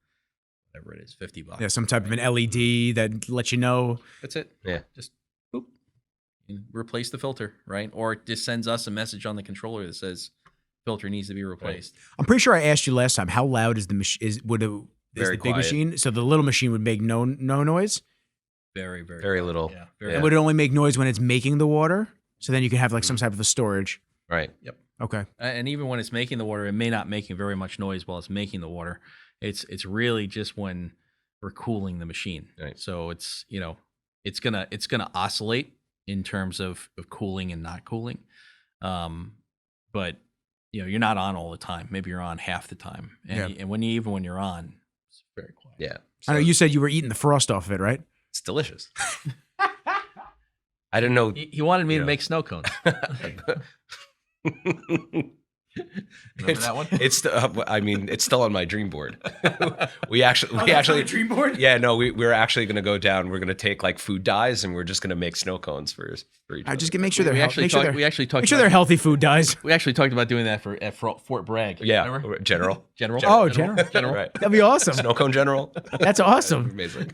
whatever it is, $50. Yeah, some type of an LED that lets you know. That's it. Yeah. Just boop. replace the filter, right? Or it just sends us a message on the controller that says filter needs to be replaced. Right. I'm pretty sure I asked you last time, how loud is the machine? Is the big quiet machine? So the little machine would make no noise? Very, very, very little. Yeah, And would it only make noise when it's making the water? So then you can have like some type of a storage. Right. Yep. Okay. And even when it's making the water, it may not making very much noise while it's making the water. It's really just when we're cooling the machine. Right. So it's it's gonna oscillate in terms of cooling and not cooling. But you're not on all the time. Maybe you're on half the time. And when you're on, it's very quiet. Yeah. So, I know you said you were eating the frost off of it, right? It's delicious. I didn't know. He wanted me to make snow cones. Remember that one? It's still on my dream board. we actually dream board. Yeah, no, we're actually going to go down. We're going to take like food dyes and we're just going to make snow cones for each other. Just make sure they're make sure they're healthy food dyes. We actually talked about doing that at Fort Bragg. Yeah, remember? General. Oh, General. Right. That'd be awesome. Snow cone General. That's awesome. Amazing.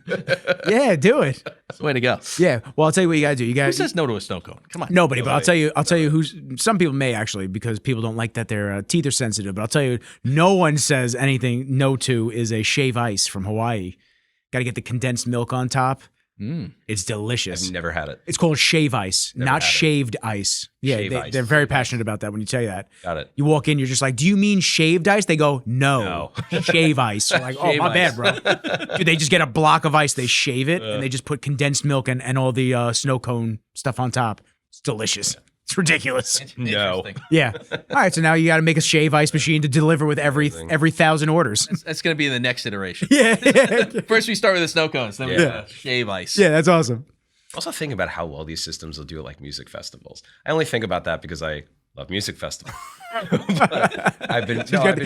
Yeah, do it. Way to go. Yeah. Well, I'll tell you what you gotta do. You Who says no to a snow cone? Come on. Nobody. But I'll tell you who's. Some people may actually, because people don't like that their teeth are sensitive. But I'll tell you, no one says anything no to is a shave ice from Hawaii. Got to get the condensed milk on top. It's delicious. I've never had it. It's called shave ice, not shaved ice. Yeah, they're very passionate about that when you tell you that. Got it. You walk in, you're just like, do you mean shaved ice? They go, no. Shave ice. You're like, oh, my bad, bro. Dude, they just get a block of ice, they shave it, and they just put condensed milk and all the snow cone stuff on top. It's delicious. It's ridiculous. No. Yeah. All right. So now you got to make a shave ice machine to deliver with every 1,000 orders. That's going to be the next iteration. Yeah. First we start with the snow cones, then we shave ice. Yeah, that's awesome. Also think about how well these systems will do at like music festivals. I only think about that because I love music festivals. He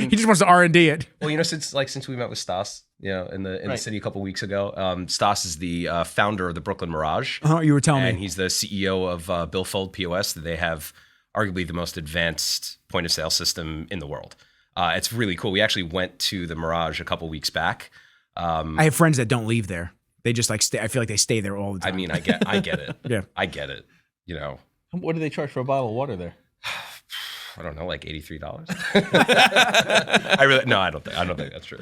just wants to R&D it. Well, since we met with Stas, in the city a couple weeks ago, Stas is the founder of the Brooklyn Mirage. Oh, you were telling me. And he's the CEO of Billfold POS. They have arguably the most advanced point of sale system in the world. It's really cool. We actually went to the Mirage a couple weeks back. I have friends that don't leave there. They just like stay. I feel like they stay there all the time. I mean, I get it. Yeah, I get it. What do they charge for a bottle of water there? I don't know, like $83. I don't think that's true.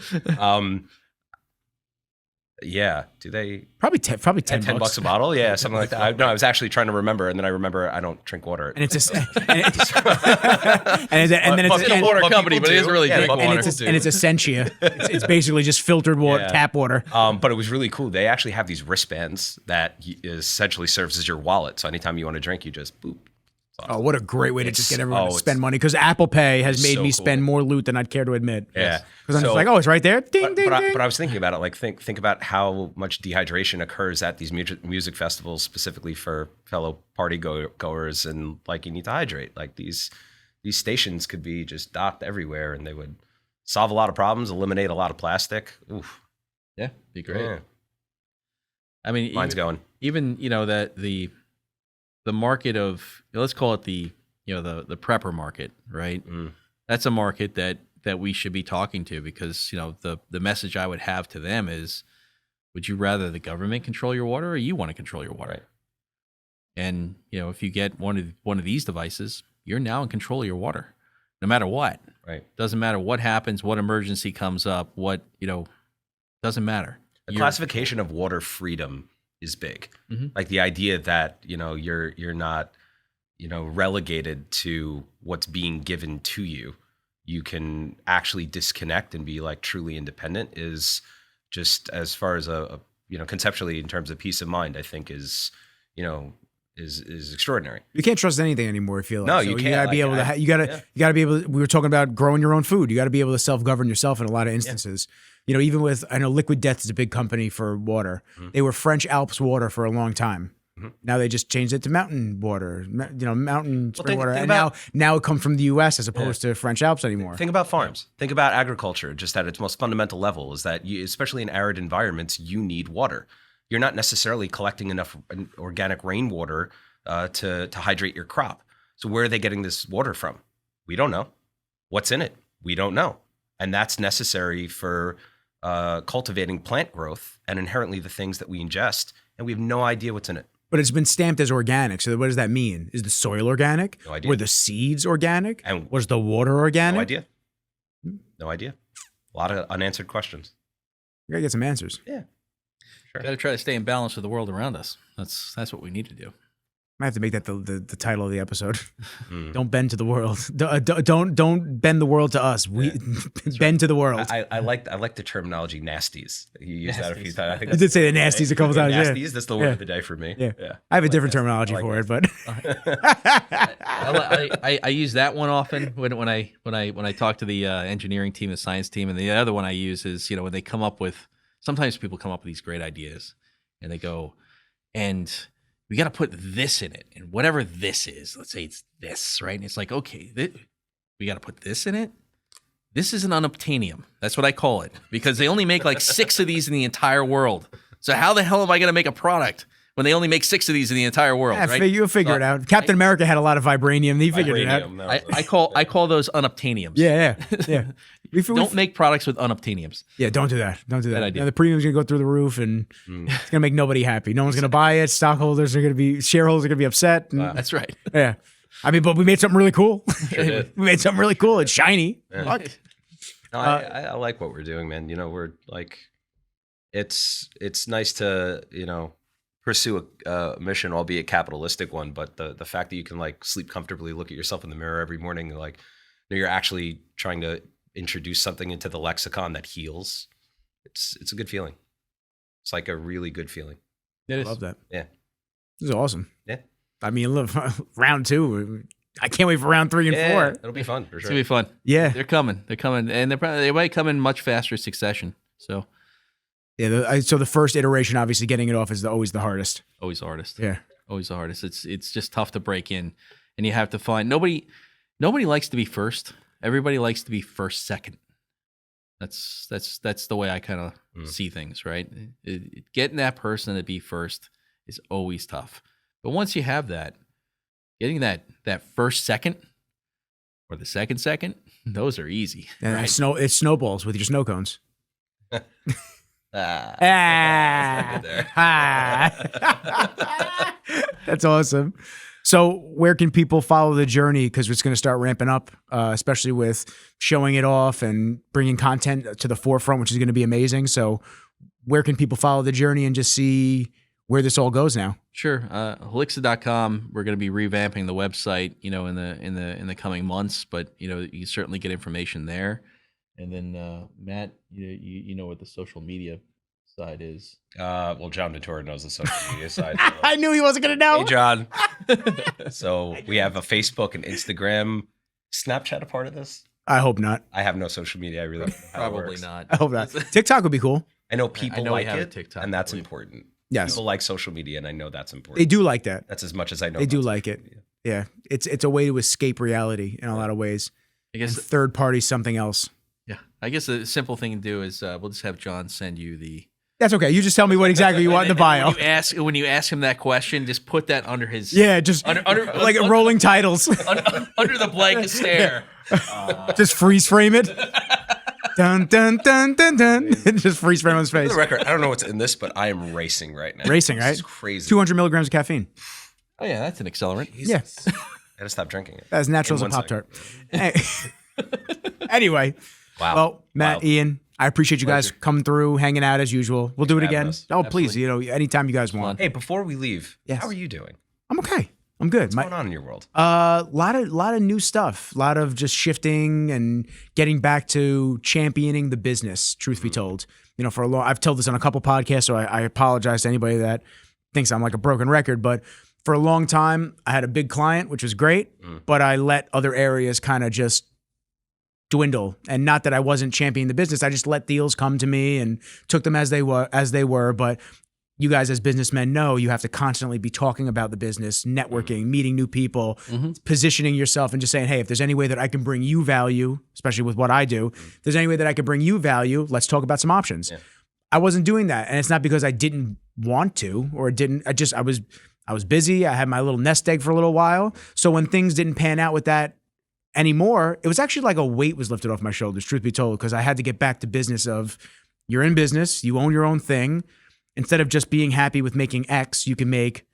Yeah, do they probably $10 $10 a bottle? Yeah, something like that. I was actually trying to remember, and then I remember I don't drink water. And it's a water company, but it isn't really drink water. And it's Essentia. It's basically just filtered water, tap water. But it was really cool. They actually have these wristbands that essentially serves as your wallet. So anytime you want to drink, you just boop. Oh, what a great way to just get everyone to spend money. Because Apple Pay has made me spend more loot than I'd care to admit. Yeah. Because I'm just like, oh, it's right there. Ding, ding, ding. But I was thinking about it. Like, think about how much dehydration occurs at these music festivals, specifically for fellow party goers. And like, you need to hydrate. Like these stations could be just docked everywhere, and they would solve a lot of problems, eliminate a lot of plastic. Oof. Yeah, be great. Yeah. I mean, mine's going. Even that the market of, let's call it the prepper market, right? That's a market that we should be talking to, because the message I would have to them is, would you rather the government control your water, or you want to control your water? Right. And if you get one of these devices, you're now in control of your water, no matter what. Right. Doesn't matter what happens, what emergency comes up, doesn't matter. The classification of water freedom is big. Like the idea that you're not relegated to what's being given to you. You can actually disconnect and be like truly independent is just, as far as a conceptually in terms of peace of mind, I think is extraordinary. You can't trust anything anymore, I feel like. No, so you can't. You gotta be able to. You gotta be able. We were talking about growing your own food. You got to be able to self-govern yourself in a lot of instances. Yeah. Even with, I know Liquid Death is a big company for water. They were French Alps water for a long time. Now they just changed it to mountain water, mountain spring water. And now it comes from the U.S. as opposed to French Alps anymore. Think about farms. Think about agriculture, just at its most fundamental level, is that especially in arid environments, you need water. You're not necessarily collecting enough organic rainwater to hydrate your crop. So where are they getting this water from? We don't know. What's in it? We don't know. And that's necessary for cultivating plant growth and inherently the things that we ingest, and we have no idea what's in it. But it's been stamped as organic. So what does that mean? Is the soil organic? No idea. Were the seeds organic? And was the water organic? No idea. No idea. A lot of unanswered questions. You gotta get some answers. Yeah. Sure. Got to try to stay in balance with the world around us. That's what we need to do. I have to make that the title of the episode. Don't bend to the world. Don't bend the world to us. We bend to the world. I like the terminology nasties. You used that a few times. I think you did say the nasties a couple times. Nasties. Yeah. That's the word of the day for me. Yeah. I have a different terminology for it, but I use that one often when I talk to the engineering team, the science team, and the other one I use is when they come up with. Sometimes people come up with these great ideas, and they go, and we got to put this in it, and whatever this is, let's say it's this, right? And it's like, okay, we got to put this in it. This is an unobtainium. That's what I call it, because they only make like 6 of these in the entire world. So how the hell am I going to make a product when they only make 6 of these in the entire world? Yeah, right? You'll figure it out. Captain America had a lot of vibranium. He figured it out. I call those unobtainiums. Yeah. Don't make products with unobtainiums. Yeah, don't do that. Don't do that. idea. The premium's gonna go through the roof, and it's gonna make nobody happy. No one's gonna buy it. Shareholders are gonna be upset. That's right. Yeah, I mean, but we made something really cool. Sure did. We made something really cool. It's shiny. Yeah. What? No, I like what we're doing, man. We're like, it's nice to pursue a mission, albeit capitalistic one. But the fact that you can like sleep comfortably, look at yourself in the mirror every morning, like you're actually trying to introduce something into the lexicon that heals. It's a good feeling. It's like a really good feeling. I love that. Yeah, this is awesome. Yeah, I mean, look, round 2. I can't wait for round 3 and 4. It'll be fun for sure. It's gonna be fun. Yeah, they're coming, and they might come in much faster succession. So yeah. So the first iteration, obviously, getting it off is always the hardest. Always the hardest. Yeah, always the hardest. It's just tough to break in, and you have to find nobody likes to be first. Everybody likes to be first, second. That's the way I kind of see things, right? Getting that person to be first is always tough. But once you have that, getting that first second or the second, those are easy. And right? it snowballs with your snow cones. That's awesome. So where can people follow the journey? Because it's going to start ramping up, especially with showing it off and bringing content to the forefront, which is going to be amazing. So where can people follow the journey and just see where this all goes now? Sure. Healixa.com. We're going to be revamping the website, in the coming months, but you can certainly get information there. And then Matt, you know what the social media side is. Well, John Detor knows the social media side. I knew he wasn't going to know. Hey, John. So we have a Facebook and Instagram. Snapchat a part of this? I hope not. I have no social media. I really Probably not. I hope not. TikTok would be cool. I know people like it, TikTok, and that's important. Yes. People like social media, and I know that's important. They do like that. That's as much as I know. They do like it. Yeah. It's a way to escape reality in a lot of ways. I guess third party something else. Yeah. I guess the simple thing to do is we'll just have John send you the. That's okay. You just tell me what exactly you want in the bio. When you ask him that question, just put that under his. Yeah, just under like rolling titles. Under the blank stare. Just freeze frame it. Dun dun dun dun dun. Just freeze frame on his face. For the record, I don't know what's in this, but I am racing right now. Racing, right? It's crazy. 200 milligrams of caffeine. Oh yeah, that's an accelerant. Yes. I gotta stop drinking it. As natural as a Pop-Tart. Anyway. Wow. Well, Matt, Wow. Ian, I appreciate you guys coming through, hanging out as usual. We'll do it again. Oh, please, anytime you guys want. Hey, before we leave, Yes. how are you doing? I'm okay. I'm good. What's going on in your world? Lot of new stuff. A lot of just shifting and getting back to championing the business. Truth be told, for a long, I've told this on a couple podcasts, so I apologize to anybody that thinks I'm like a broken record. But for a long time, I had a big client, which was great, but I let other areas kind of just dwindle. And not that I wasn't championing the business, I just let deals come to me and took them as they were. But you guys as businessmen know you have to constantly be talking about the business, networking, meeting new people, positioning yourself and just saying, hey, if there's any way that I can bring you value, especially with what I do, if there's any way that I can bring you value, let's talk about some options. Yeah. I wasn't doing that. And it's not because I didn't want to or I was busy. I had my little nest egg for a little while. So when things didn't pan out with that anymore, it was actually like a weight was lifted off my shoulders, truth be told, because I had to get back to business of you're in business, you own your own thing. Instead of just being happy with making X, you can make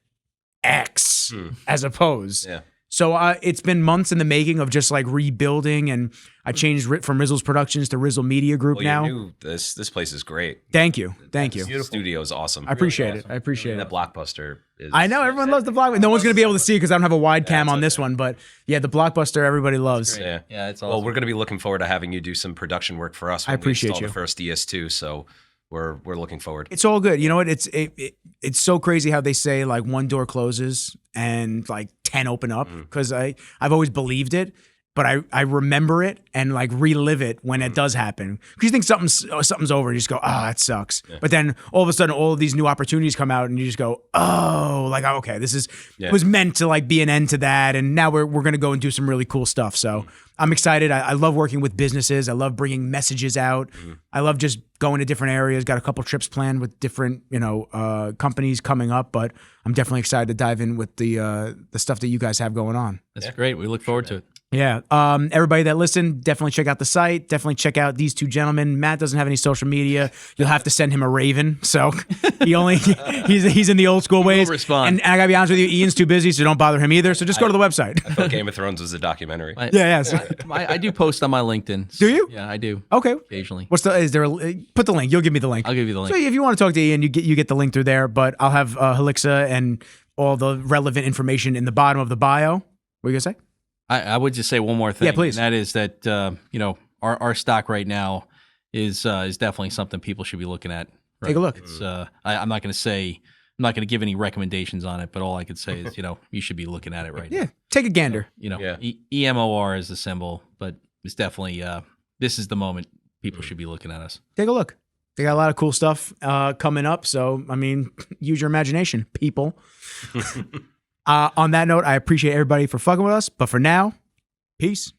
X as opposed. Yeah. So it's been months in the making of just like rebuilding, and I changed from Rizzo's Productions to Rizzo Media Group now. This place is great. Thank you. The studio is awesome. I appreciate it. I appreciate it. That Blockbuster is... I know, everyone loves the Blockbuster. No one's going to be able to see because I don't have a wide cam on this one, but yeah, the Blockbuster everybody loves. Yeah, it's awesome. Well, we're going to be looking forward to having you do some production work for us. I appreciate you. The first DS2, so we're looking forward. It's all good. You know what? It's so crazy how they say like one door closes and like 10 open up, because I've always believed it, but I remember it and like relive it when it does happen. Because you think something's over and you just go, it sucks. Yeah. But then all of a sudden all of these new opportunities come out and you just go, okay, this is it was meant to like be an end to that, and now we're going to go and do some really cool stuff. So I'm excited. I love working with businesses. I love bringing messages out. I love just going to different areas. Got a couple trips planned with different, companies coming up, but I'm definitely excited to dive in with the stuff that you guys have going on. That's great. We look forward to it. Yeah. Everybody that listened, definitely check out the site. Definitely check out these two gentlemen. Matt doesn't have any social media. You'll have to send him a Raven. So he's in the old school ways. We'll respond. And I gotta be honest with you, Ian's too busy, so don't bother him either. So just go to the website. I thought Game of Thrones was a documentary. I do post on my LinkedIn. So, do you? Yeah, I do. Okay. Occasionally. Put the link. You'll give me the link. I'll give you the link. So if you want to talk to Ian, you get the link through there. But I'll have Healixa and all the relevant information in the bottom of the bio. What are you gonna say? I would just say one more thing. Yeah, please. And that is that our stock right now is definitely something people should be looking at. Right? Take a look. It's I'm not going to give any recommendations on it, but all I could say is you should be looking at it right now. Yeah, take a gander. EMOR is the symbol, but it's definitely this is the moment people should be looking at us. Take a look. They got a lot of cool stuff coming up. So I mean, use your imagination, people. On that note, I appreciate everybody for fucking with us. But for now, peace.